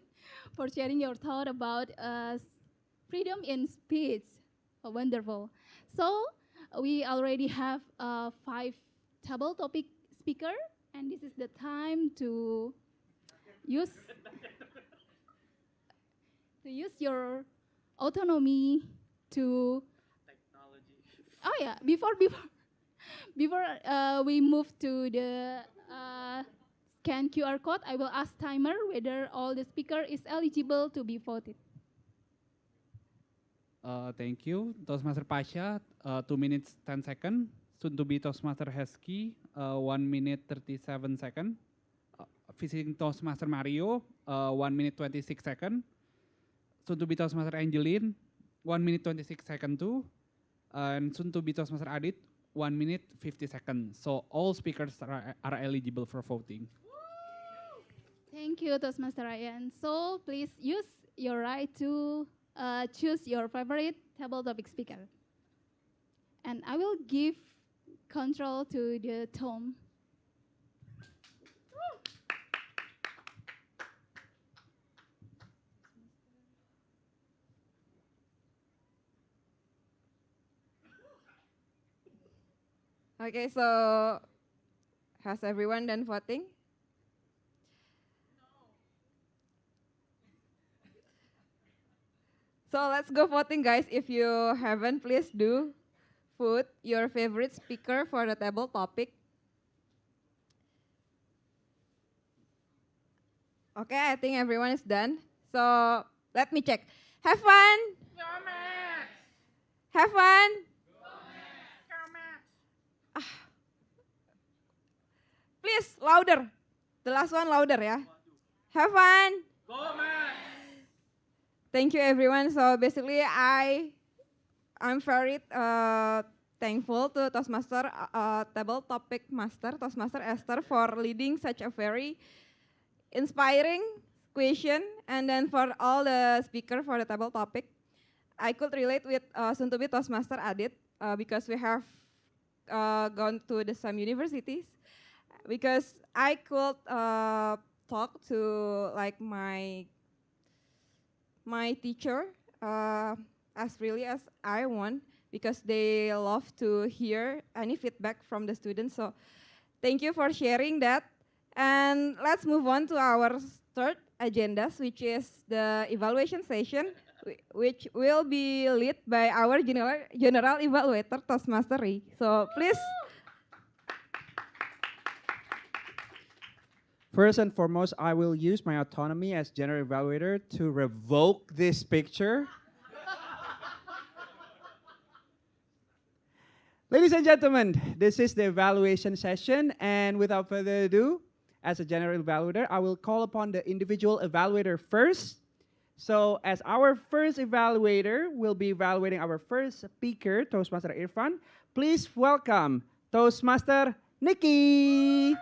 for sharing your thought about freedom in speech. Oh, wonderful. So we already have 5 table topic speaker, and this is the time to use your autonomy to. Oh yeah, before we move to the scan QR code, I will ask timer whether all the speaker is eligible to be voted. Thank you, Toastmaster Pasha, 2 minutes 10 seconds. Soon to be Toastmaster Hesky, 1 minute 37 seconds. Visiting Toastmaster Mario, 1 minute 26 seconds. Soon to be Toastmaster Angeline, 1 minute 26 seconds too. And soon to be Toastmaster Adit, 1 minute 50 seconds. So all speakers are eligible for voting. Thank you, Toastmaster Ryan. So please use your right to choose your favorite table topic speaker. And I will give control to the Tom. Okay, so has everyone done voting? So let's go voting, guys. If you haven't, please do vote your favorite speaker for the table topic. Okay, I think everyone is done. So let me check. Have fun. Have fun. Please, louder. The last one louder, yeah. Have fun. Thank you, everyone. So basically, I'm very thankful to Toastmaster Table Topic Master, Toastmaster Esther, for leading such a very inspiring question, and then for all the speakers for the table topic. I could relate with soon to be Toastmaster Adit because we have gone to the same universities. Because I could talk to like my teacher as really as I want, because they love to hear any feedback from the students. So thank you for sharing that. And let's move on to our third agendas, which is the evaluation session, which will be led by our general evaluator, Toastmaster Ray. So please. First and foremost, I will use my autonomy as general evaluator to revoke this picture. Ladies and gentlemen, this is the evaluation session, and without further ado, as a general evaluator, I will call upon the individual evaluator first. So as our first evaluator, we'll be evaluating our first speaker, Toastmaster Irfan. Please welcome Toastmaster Nikki.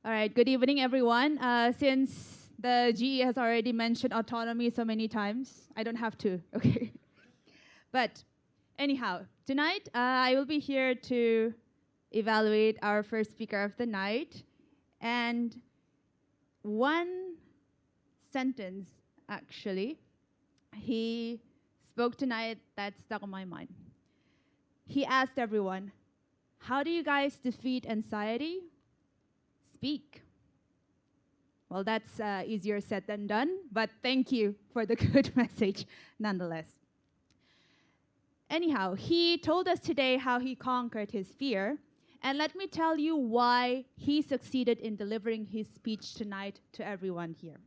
All right, good evening, everyone. Since the GE has already mentioned autonomy so many times, I don't have to, okay? But anyhow, tonight I will be here to evaluate our first speaker of the night. And one sentence, actually, he spoke tonight that stuck on my mind. He asked everyone, how do you guys defeat anxiety? Speak. Well, that's easier said than done, but thank you for the good message nonetheless. Anyhow, he told us today how he conquered his fear, and let me tell you why he succeeded in delivering his speech tonight to everyone here.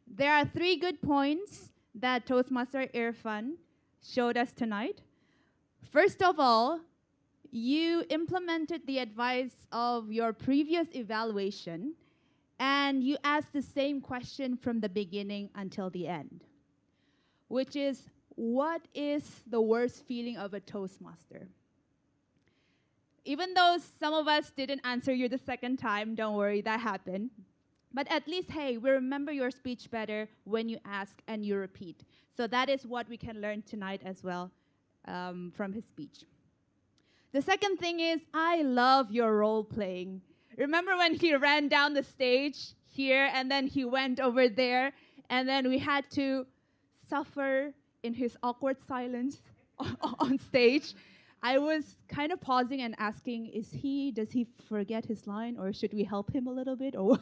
There are 3 good points that Toastmaster Irfan showed us tonight. First of all, you implemented the advice of your previous evaluation, and you asked the same question from the beginning until the end, which is, what is the worst feeling of a Toastmaster? Even though some of us didn't answer you the second time, don't worry, that happened. But at least, hey, we remember your speech better when you ask and you repeat. So that is what we can learn tonight as well from his speech. The second thing is, I love your role playing. Remember when he ran down the stage here and then he went over there and then we had to suffer in his awkward silence on stage? I was kind of pausing and asking, does he forget his line or should we help him a little bit? Or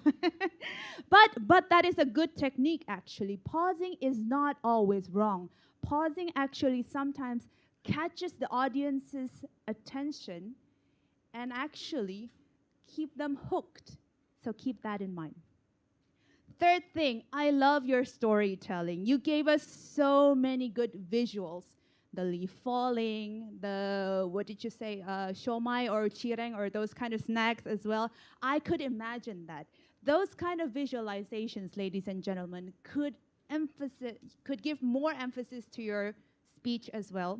but that is a good technique actually. Pausing is not always wrong. Pausing actually sometimes catches the audience's attention and actually keep them hooked. So keep that in mind. Third thing, I love your storytelling. You gave us so many good visuals. The leaf falling, what did you say, shomai or chireng or those kind of snacks as well. I could imagine that. Those kind of visualizations, ladies and gentlemen, could give more emphasis to your speech as well.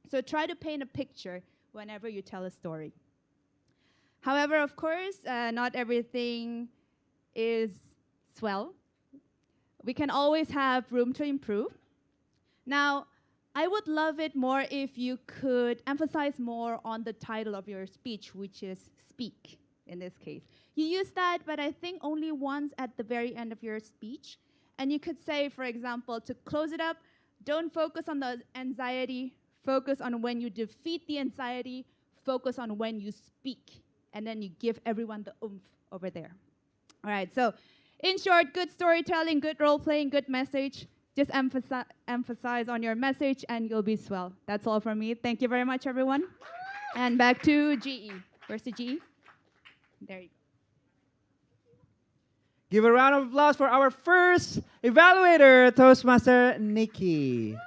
So try to paint a picture whenever you tell a story. However, of course, not everything is swell. We can always have room to improve. Now, I would love it more if you could emphasize more on the title of your speech, which is Speak, in this case. You use that, but I think only once at the very end of your speech. And you could say, for example, to close it up, don't focus on the anxiety, focus on when you defeat the anxiety, focus on when you speak, and then you give everyone the oomph over there. All right, so in short, good storytelling, good role-playing, good message. Just emphasize on your message and you'll be swell. That's all from me. Thank you very much, everyone. And back to GE. Where's the GE? There you go. Give a round of applause for our first evaluator, Toastmaster Nikki.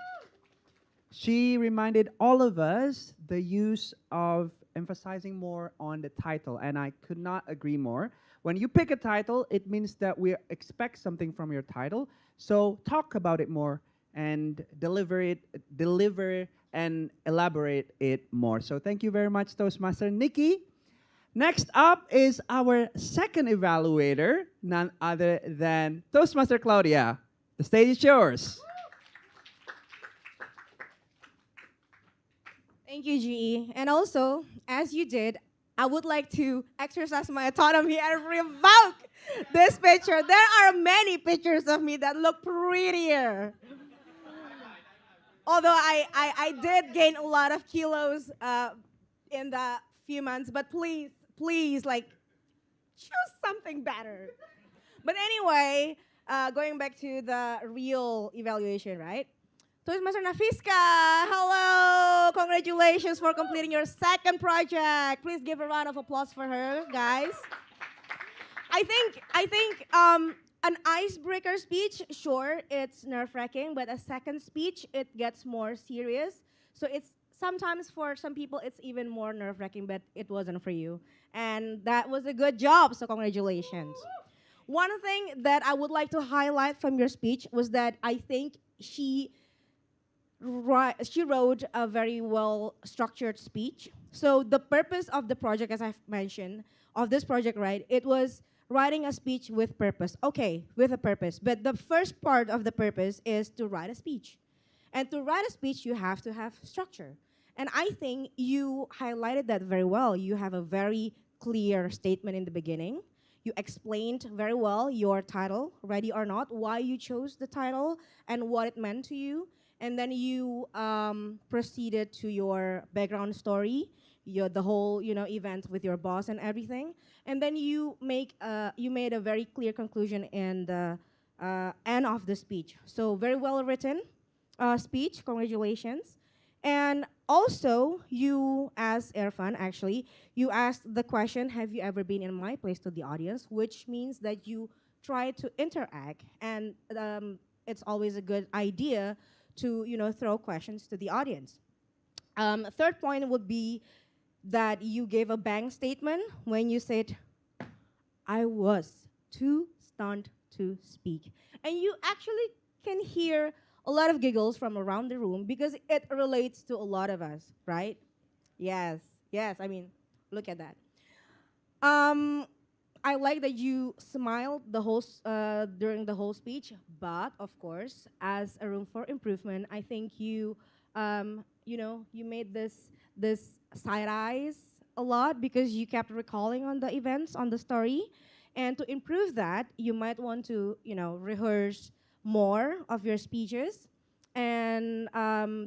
She reminded all of us the use of emphasizing more on the title, and I could not agree more. When you pick a title, it means that we expect something from your title. So talk about it more and deliver and elaborate it more. So thank you very much, Toastmaster Nikki. Next up is our second evaluator, none other than Toastmaster Claudia. The stage is yours. Thank you, GE. And also, as you did, I would like to exercise my autonomy and revoke this picture. There are many pictures of me that look prettier. Although I did gain a lot of kilos in the few months, but please, like, choose something better. But anyway, going back to the real evaluation, right? Toastmaster Nafiska, hello! Congratulations for completing your second project. Please give a round of applause for her, guys. I think an icebreaker speech, sure, it's nerve-wracking, but a second speech, it gets more serious. So it's sometimes for some people, it's even more nerve-wracking, but it wasn't for you. And that was a good job, so congratulations. One thing that I would like to highlight from your speech was that I think she wrote a very well-structured speech. So the purpose of the project, as I've mentioned, of this project, right, it was writing a speech with purpose. Okay, with a purpose. But the first part of the purpose is to write a speech. And to write a speech, you have to have structure. And I think you highlighted that very well. You have a very clear statement in the beginning. You explained very well your title, Ready or Not, why you chose the title and what it meant to you. And then you proceeded to your background story, the whole event with your boss and everything. And then you made a very clear conclusion in the end of the speech. So very well written speech. Congratulations. And also, you, as Irfan, actually, you asked the question, have you ever been in my place to the audience, which means that you try to interact. And it's always a good idea to, throw questions to the audience. Third point would be that you gave a bang statement when you said, I was too stunned to speak. And you actually can hear a lot of giggles from around the room because it relates to a lot of us, right? Yes, yes, I mean, look at that. I like that you smiled during the whole speech, but of course, as a room for improvement, I think you made this side eyes a lot because you kept recalling on the events on the story, and to improve that, you might want to rehearse more of your speeches, and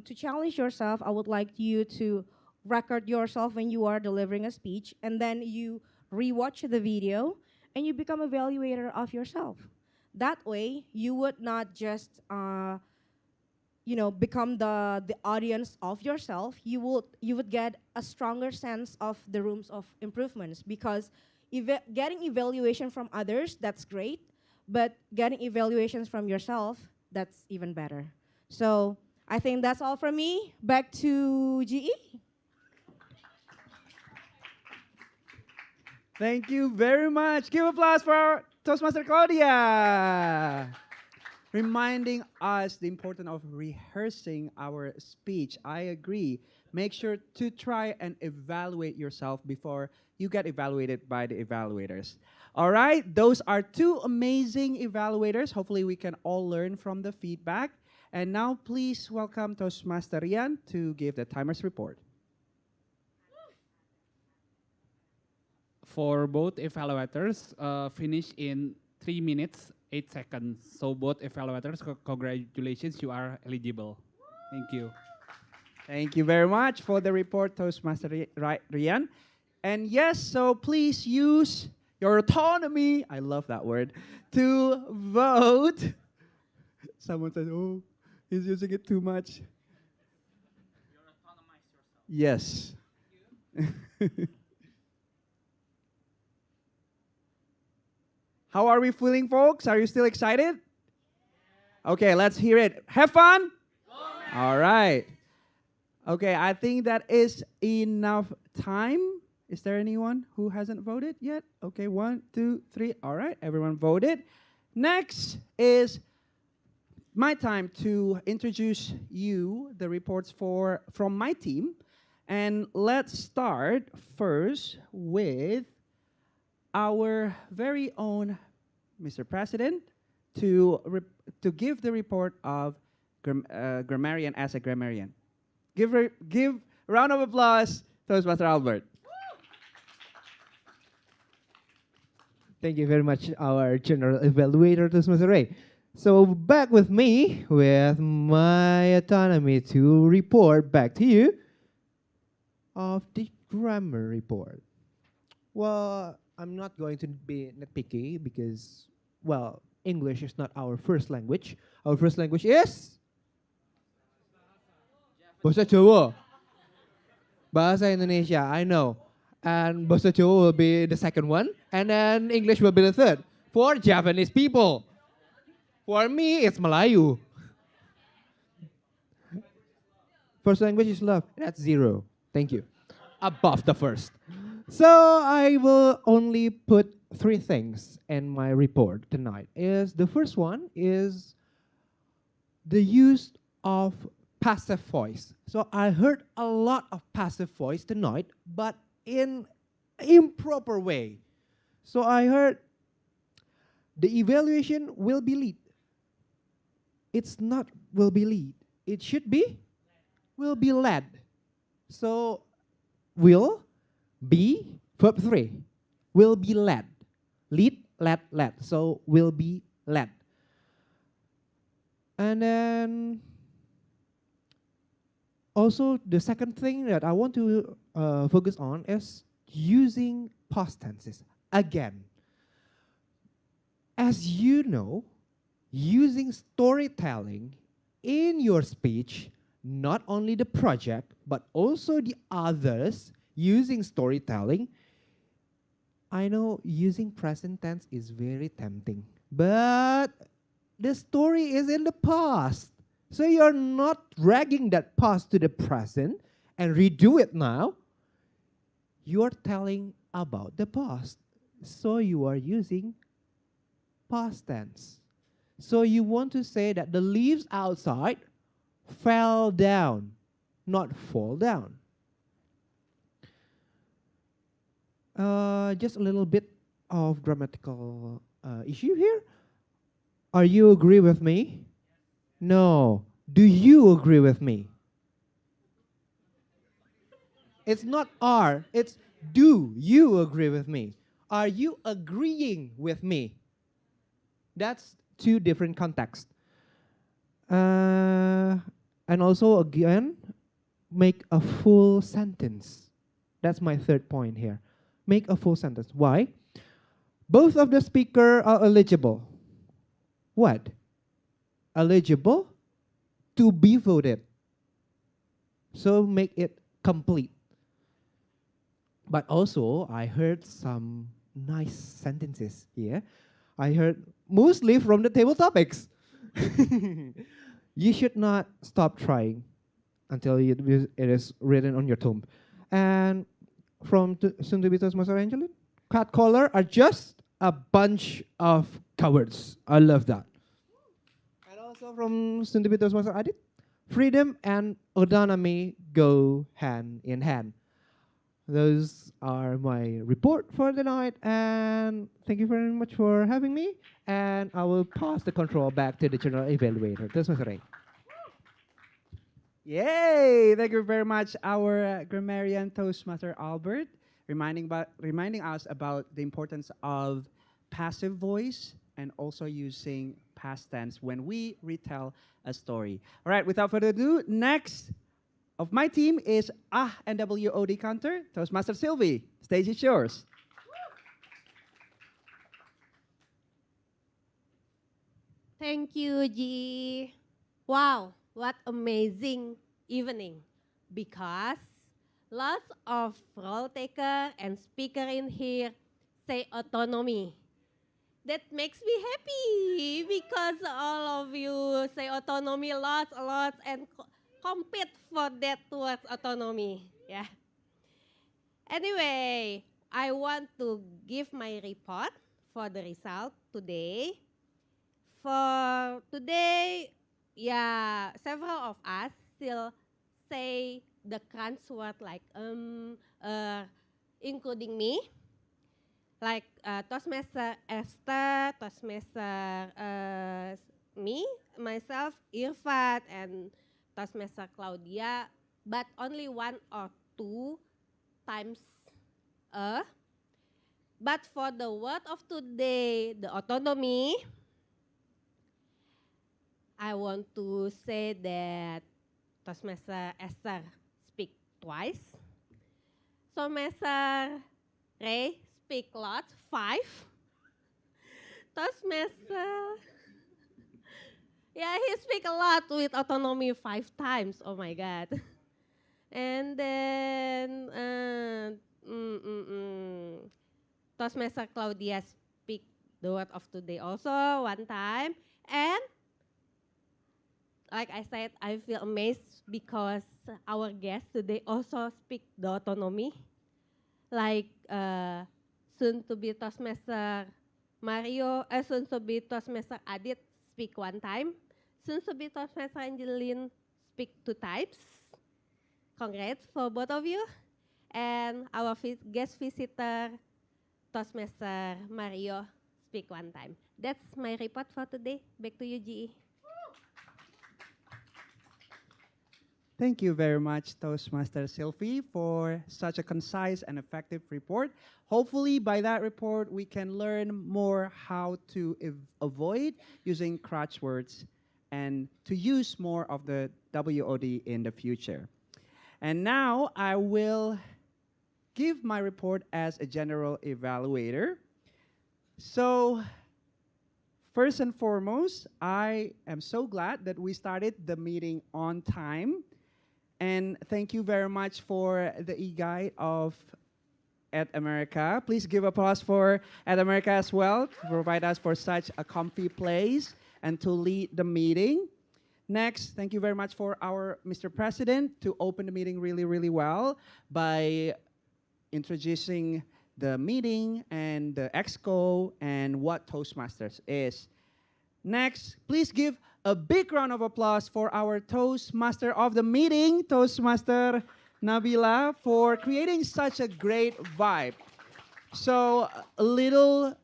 to challenge yourself, I would like you to record yourself when you are delivering a speech, and then you rewatch the video, and you become evaluator of yourself. That way, you would not just become the audience of yourself. You would get a stronger sense of the rooms of improvements because getting evaluation from others, that's great, but getting evaluations from yourself, that's even better. So I think that's all from me. Back to GE. Thank you very much. Give applause for our Toastmaster Claudia. Reminding us the importance of rehearsing our speech. I agree. Make sure to try and evaluate yourself before you get evaluated by the evaluators. All right, those are two amazing evaluators. Hopefully we can all learn from the feedback. And now please welcome Toastmaster Rian to give the timers report. For both evaluators, finish in 3 minutes, 8 seconds. So both evaluators, congratulations, you are eligible. Thank you. Thank you very much for the report, Toastmaster Rian. And yes, so please use your autonomy, I love that word, to vote. Someone said, oh, he's using it too much. Yes. How are we feeling, folks? Are you still excited? Okay, let's hear it. Have fun? All right. Okay, I think that is enough time. Is there anyone who hasn't voted yet? Okay, 1, 2, 3. All right, everyone voted. Next is my time to introduce you the reports from my team. And let's start first with our very own Mr. President to give the report of grammarian as a grammarian. Give a round of applause to Toastmaster Albert. Thank you very much, our general evaluator, Toastmaster Ray. So back with me with my autonomy to report back to you of the grammar report. Well, I'm not going to be nitpicky because, well, English is not our first language. Our first language is Bahasa Jawa. Bahasa Indonesia, I know. And Bahasa Jawa will be the second one. And then English will be the third. For Japanese people. For me, it's Melayu. First language is love. That's 0. Thank you. Above the first. So I will only put 3 things in my report tonight. The first one is the use of passive voice. So I heard a lot of passive voice tonight, but in improper way. So I heard the evaluation will be lead. It's not will be lead. it should be will be led. So will be verb 3. Will be led. Lead, led. So will be led. And then also the second thing that I want to focus on is using past tenses. Again, as you know, using storytelling in your speech, not only the project, but also the others using storytelling. I know using present tense is very tempting, but the story is in the past. So you're not dragging that past to the present and redo it now. You're telling about the past. So you are using past tense. So you want to say that the leaves outside fell down, not fall down. Just a little bit of grammatical issue here. Are you agree with me? No. Do you agree with me? It's not are, it's do you agree with me? Are you agreeing with me? That's two different contexts. And also again, make a full sentence. That's my third point here. Make a full sentence. Why? Both of the speaker are eligible. What? Eligible to be voted. So make it complete. But also, I heard some nice sentences here. I heard mostly from the table topics. You should not stop trying until it is written on your tomb. And from soon-to-be Toastmaster Angelin, cat collar are just a bunch of cowards. I love that. And also from soon-to-be Toastmaster Adit, freedom and autonomy go hand in hand. Those are my report for the night, and thank you very much for having me. And I will pass the control back to the general evaluator. Toastmaster Ray. Yay! Thank you very much, our grammarian Toastmaster Albert, reminding us about the importance of passive voice and also using past tense when we retell a story. All right, without further ado, next of my team is NWOD Counter, Toastmaster Sylvie. Stage is yours. Thank you, G. Wow, what amazing evening. Because lots of role taker and speaker in here say autonomy. That makes me happy because all of you say autonomy a lot, and compete for that towards autonomy. Yeah. Anyway, I want to give my report for the result today. For today, yeah, several of us still say the crunch word like including me. Like Toastmaster Esther, Toastmaster me, myself, Irfat, and Toastmaster Claudia, but only one or two times But for the word of today, the autonomy, I want to say that Toastmaster Esther speak twice. Toastmaster Ray speak lot, 5. Toastmaster, yeah, he speak a lot with autonomy 5 times. Oh my God. And then Toastmaster Claudia speak the word of today also one time. And like I said, I feel amazed because our guest today also speak the autonomy. Like soon to be Toastmaster Mario, soon to be Toastmaster Adit speak one time. Soon to be Toastmaster Angeline speak 2 times. Congrats for both of you. And our guest visitor, Toastmaster Mario, speak one time. That's my report for today. Back to you, GE. Thank you very much, Toastmaster Sylvie, for such a concise and effective report. Hopefully, by that report, we can learn more how to avoid using crutch words and to use more of the WOD in the future. And now I will give my report as a general evaluator. So, first and foremost, I am so glad that we started the meeting on time. And thank you very much for the e-guide of At America. Please give applause for At America as well to provide us for such a comfy place and to lead the meeting. Next, thank you very much for our Mr. President to open the meeting really, really well by introducing the meeting and the exco and what Toastmasters is. Next, please give a big round of applause for our Toastmaster of the meeting, Toastmaster Nabila, for creating such a great vibe. So a little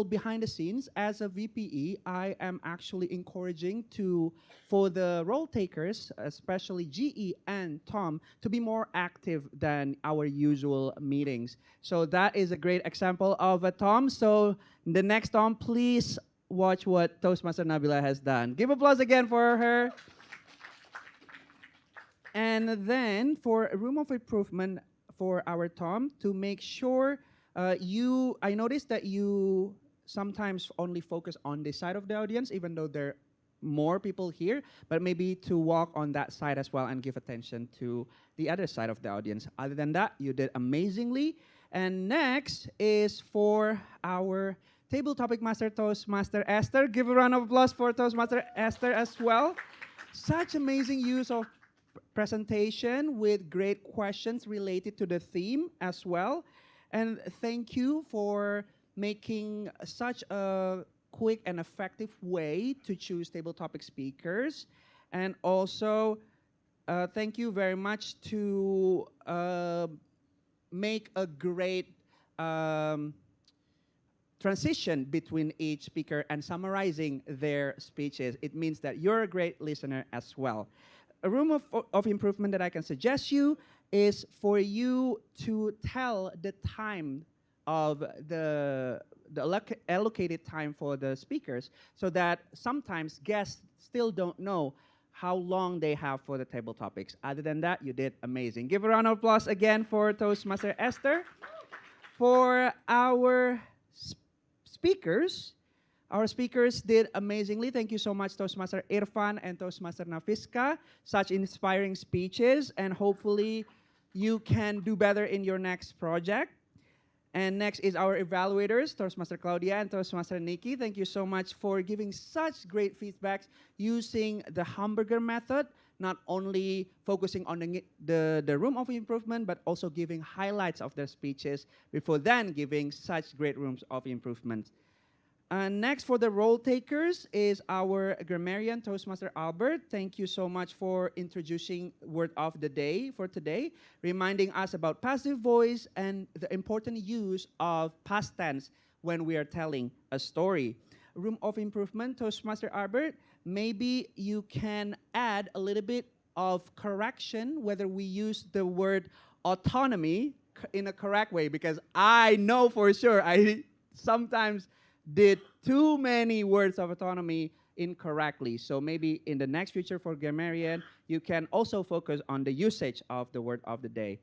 behind the scenes, as a VPE, I am actually encouraging for the role takers, especially GE and Tom, to be more active than our usual meetings. So that is a great example of a Tom. So the next Tom, please watch what Toastmaster Nabila has done. Give applause again for her. And then for a room of improvement for our Tom, to make sure I noticed that you sometimes only focus on this side of the audience, even though there are more people here, but maybe to walk on that side as well and give attention to the other side of the audience. Other than that, you did amazingly. And next is for our table topic master, Toastmaster Esther. Give a round of applause for Toastmaster Esther as well. Such amazing use of presentation with great questions related to the theme as well. And thank you for making such a quick and effective way to choose table topic speakers. And also, thank you very much to make a great transition between each speaker and summarizing their speeches. It means that you're a great listener as well. A room of improvement that I can suggest you is for you to tell the time of the allocated time for the speakers, so that sometimes guests still don't know how long they have for the table topics. Other than that, you did amazing. Give a round of applause again for Toastmaster Esther. For our speakers, our speakers did amazingly. Thank you so much, Toastmaster Irfan and Toastmaster Nafiska. Such inspiring speeches, and hopefully you can do better in your next project. And next is our evaluators, Toastmaster Claudia and Toastmaster Nikki. Thank you so much for giving such great feedbacks using the hamburger method, not only focusing on the room of improvement, but also giving highlights of their speeches before then giving such great rooms of improvement. Next, for the role takers, is our grammarian, Toastmaster Albert. Thank you so much for introducing word of the day for today, reminding us about passive voice and the important use of past tense when we are telling a story. Room of improvement, Toastmaster Albert, maybe you can add a little bit of correction whether we use the word autonomy in a correct way, because I know for sure I sometimes did too many words of autonomy incorrectly. So maybe in the next future for grammarian, you can also focus on the usage of the word of the day.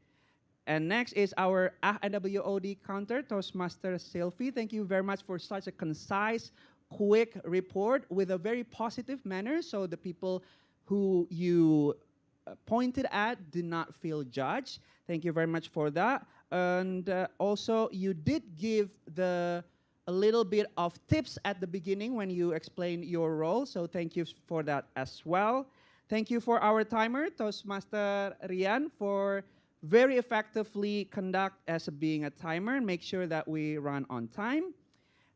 And next is our AWOD counter, Toastmaster Sylvie. Thank you very much for such a concise, quick report with a very positive manner, so the people who you pointed at did not feel judged. Thank you very much for that. And also, you did give a little bit of tips at the beginning when you explain your role, so thank you for that as well. Thank you for our timer, Toastmaster Rian, for very effectively conduct as being a timer and make sure that we run on time.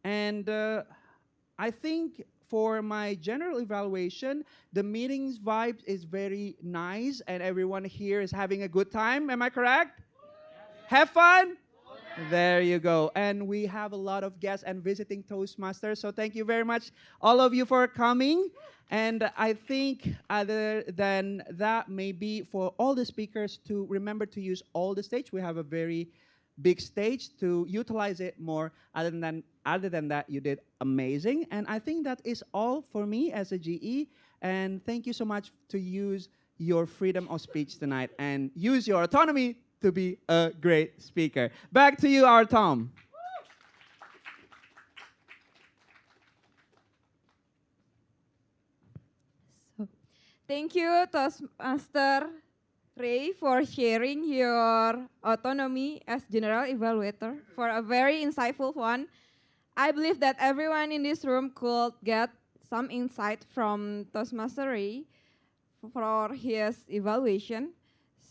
And I think for my general evaluation, the meeting's vibe is very nice and everyone here is having a good time. Am I correct? Have fun? There you go. And we have a lot of guests and visiting Toastmasters. So thank you very much, all of you, for coming. And I think other than that, maybe for all the speakers to remember to use all the stage. We have a very big stage to utilize it more. Other than that, you did amazing. And I think that is all for me as a GE. And thank you so much to use your freedom of speech tonight and use your autonomy to be a great speaker. Back to you, our Tom. So, thank you, Toastmaster Ray, for sharing your autonomy as general evaluator for a very insightful one. I believe that everyone in this room could get some insight from Toastmaster Ray for his evaluation.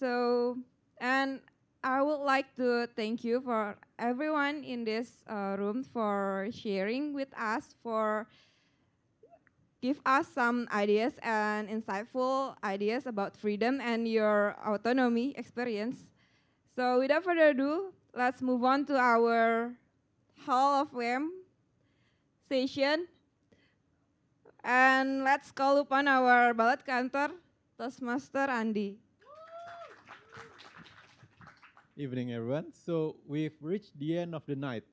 So, and I would like to thank you for everyone in this room for sharing with us, for give us some ideas and insightful ideas about freedom and your autonomy experience. So without further ado, let's move on to our Hall of Fame session. And let's call upon our ballot counter, Toastmaster Andy. Evening, everyone. So we've reached the end of the night,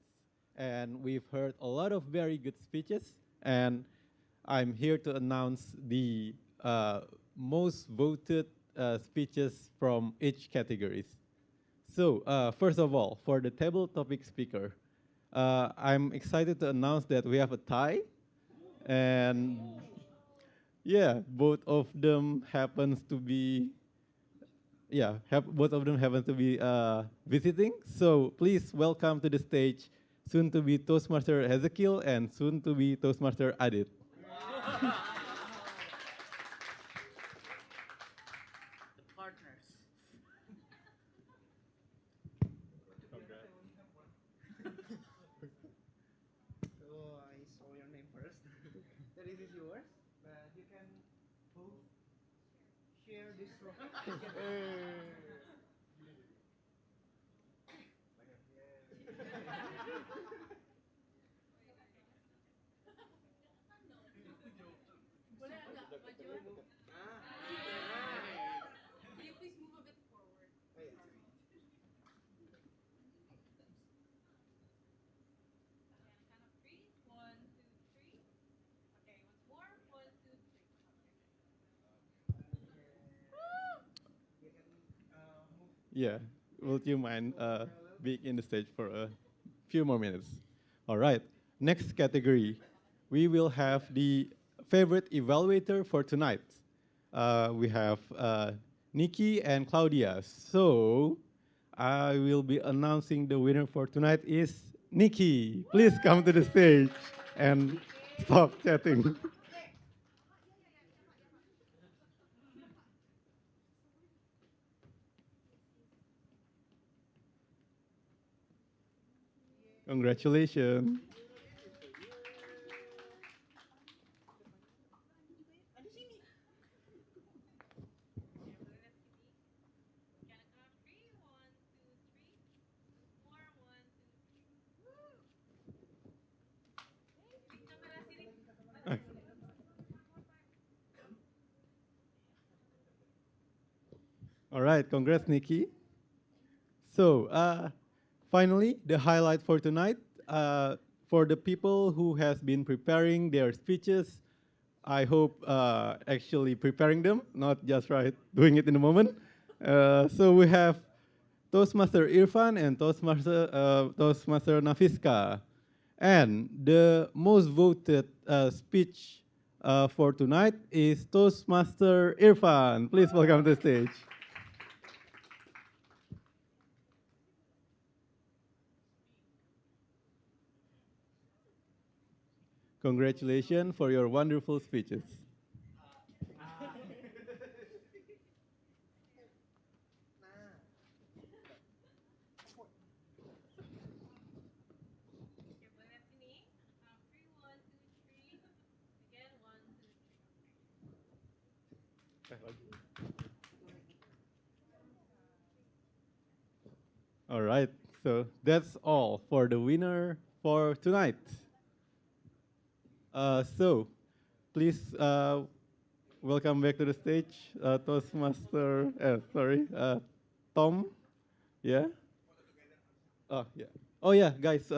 and we've heard a lot of very good speeches. And I'm here to announce the most voted speeches from each categories. So first of all, for the table topic speaker, I'm excited to announce that we have a tie, and yeah, both of them happens to be both of them happen to be visiting. So please welcome to the stage soon to be Toastmaster Hezekiel and soon to be Toastmaster Adit. So I saw your name first. That is yours, but you can both share this trophy. Yeah, would you mind being in the stage for a few more minutes? All right, next category, we will have the favorite evaluator for tonight. We have Nikki and Claudia. So I will be announcing the winner for tonight is Nikki. Please come to the stage and stop chatting. Congratulations. All right, congrats, Nikki. So, finally, the highlight for tonight. For the people who has been preparing their speeches, I hope actually preparing them, not just doing it in the moment. So we have Toastmaster Irfan and Toastmaster Nafiska. And the most voted speech for tonight is Toastmaster Irfan. Please welcome to the stage. Congratulations for your wonderful speeches. All right. So that's all for the winner for tonight. So please welcome back to the stage, Toastmaster. Tom. Yeah. Oh yeah. Oh yeah, guys.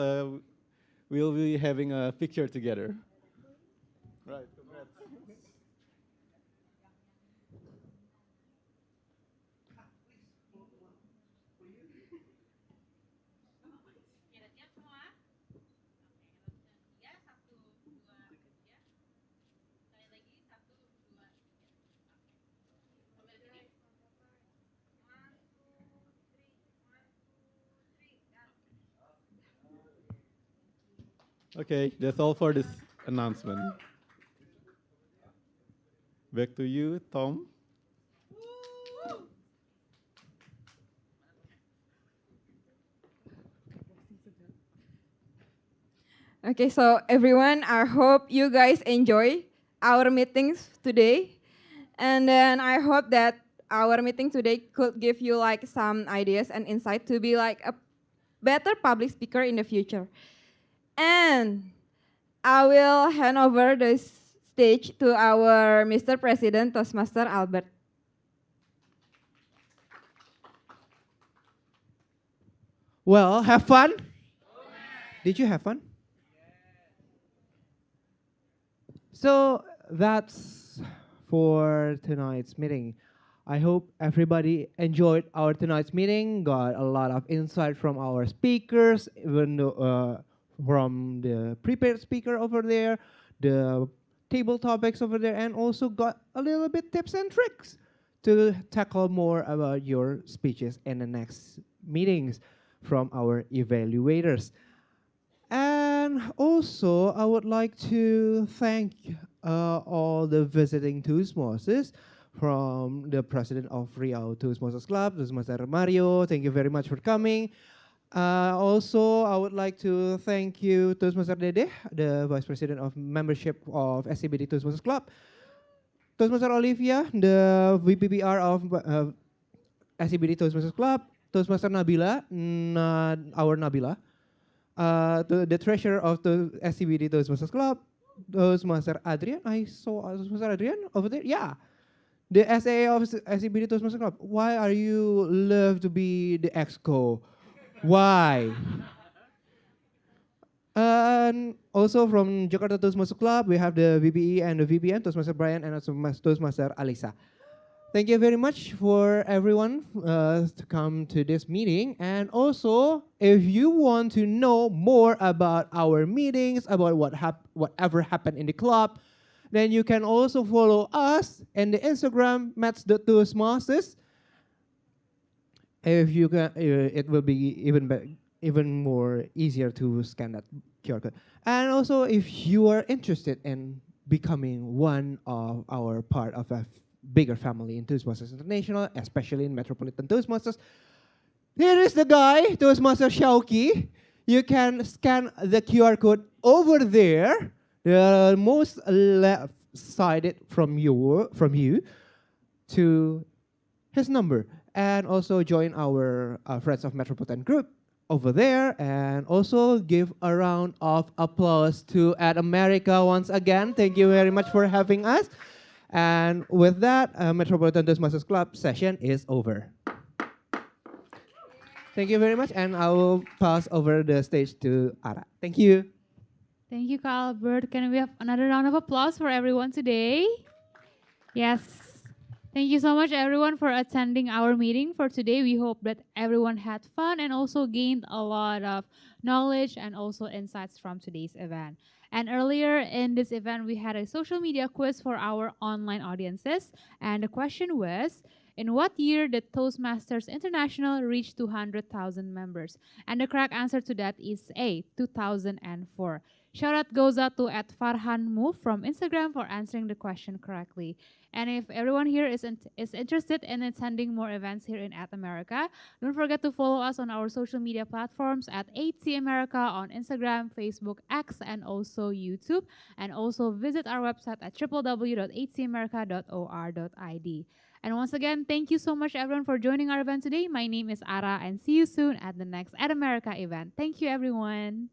We'll be having a picture together. Right. Congrats. Okay, that's all for this announcement. Back to you, Tom. Okay, so everyone, I hope you guys enjoy our meetings today. And then I hope that our meeting today could give you like some ideas and insight to be like a better public speaker in the future. And I will hand over the stage to our Mr. President Toastmaster Albert. Well, have fun. Did you have fun? So that's for tonight's meeting. I hope everybody enjoyed our tonight's meeting, got a lot of insight from our speakers, even though, from the prepared speaker over there, the table topics over there, and also got a little bit tips and tricks to tackle more about your speeches in the next meetings from our evaluators. And also, I would like to thank all the visiting Toastmasters, from the president of Riau Toastmasters Club, Toastmaster Mario. Thank you very much for coming. Also, I would like to thank you, Toastmaster Dede, the vice president of membership of SCBD Toastmasters Club. Toastmaster Olivia, the VPPR of SCBD Toastmasters Club. Toastmaster Nabila, our Nabila. The treasurer of the SCBD Toastmasters Club, Toastmaster Adrian. I saw Toastmaster Adrian over there. Yeah, the SAA of SCBD Toastmasters Club. Why are you love to be the exco? Why? And also from Jakarta Toastmasters Club, we have the VPE and the VPN, Toastmaster Brian and Toastmaster Alisa. Thank you very much for everyone to come to this meeting. And also, if you want to know more about our meetings, about whatever happened in the club, then you can also follow us in the Instagram, Mats.Toastmasters. If you can, it will be even more easier to scan that QR code. And also, if you are interested in becoming one of our part of a bigger family in Toastmasters International, especially in Metropolitan Toastmasters, here is the guy, Toastmaster Shauki. You can scan the QR code over there, the most left-sided from you to his number, and also join our Friends of Metropolitan group over there, and also give a round of applause to At America once again. Thank you very much for having us. And with that, Metropolitan Toastmasters Club session is over. Thank you very much, and I will pass over the stage to Ara. Thank you. Thank you, Albert. Can we have another round of applause for everyone today? Yes. Thank you so much, everyone, for attending our meeting for today. We hope that everyone had fun and also gained a lot of knowledge and also insights from today's event. And earlier in this event, we had a social media quiz for our online audiences. And the question was, in what year did Toastmasters International reach 200,000 members? And the correct answer to that is A, 2004. Shout out goes out to @FarhanMove from Instagram for answering the question correctly. And if everyone here is interested in attending more events here in At America, don't forget to follow us on our social media platforms at 8C America on Instagram, Facebook, X, and also YouTube. And also visit our website at www.8camerica.or.id. And once again, thank you so much everyone for joining our event today. My name is Ara and see you soon at the next At America event. Thank you everyone.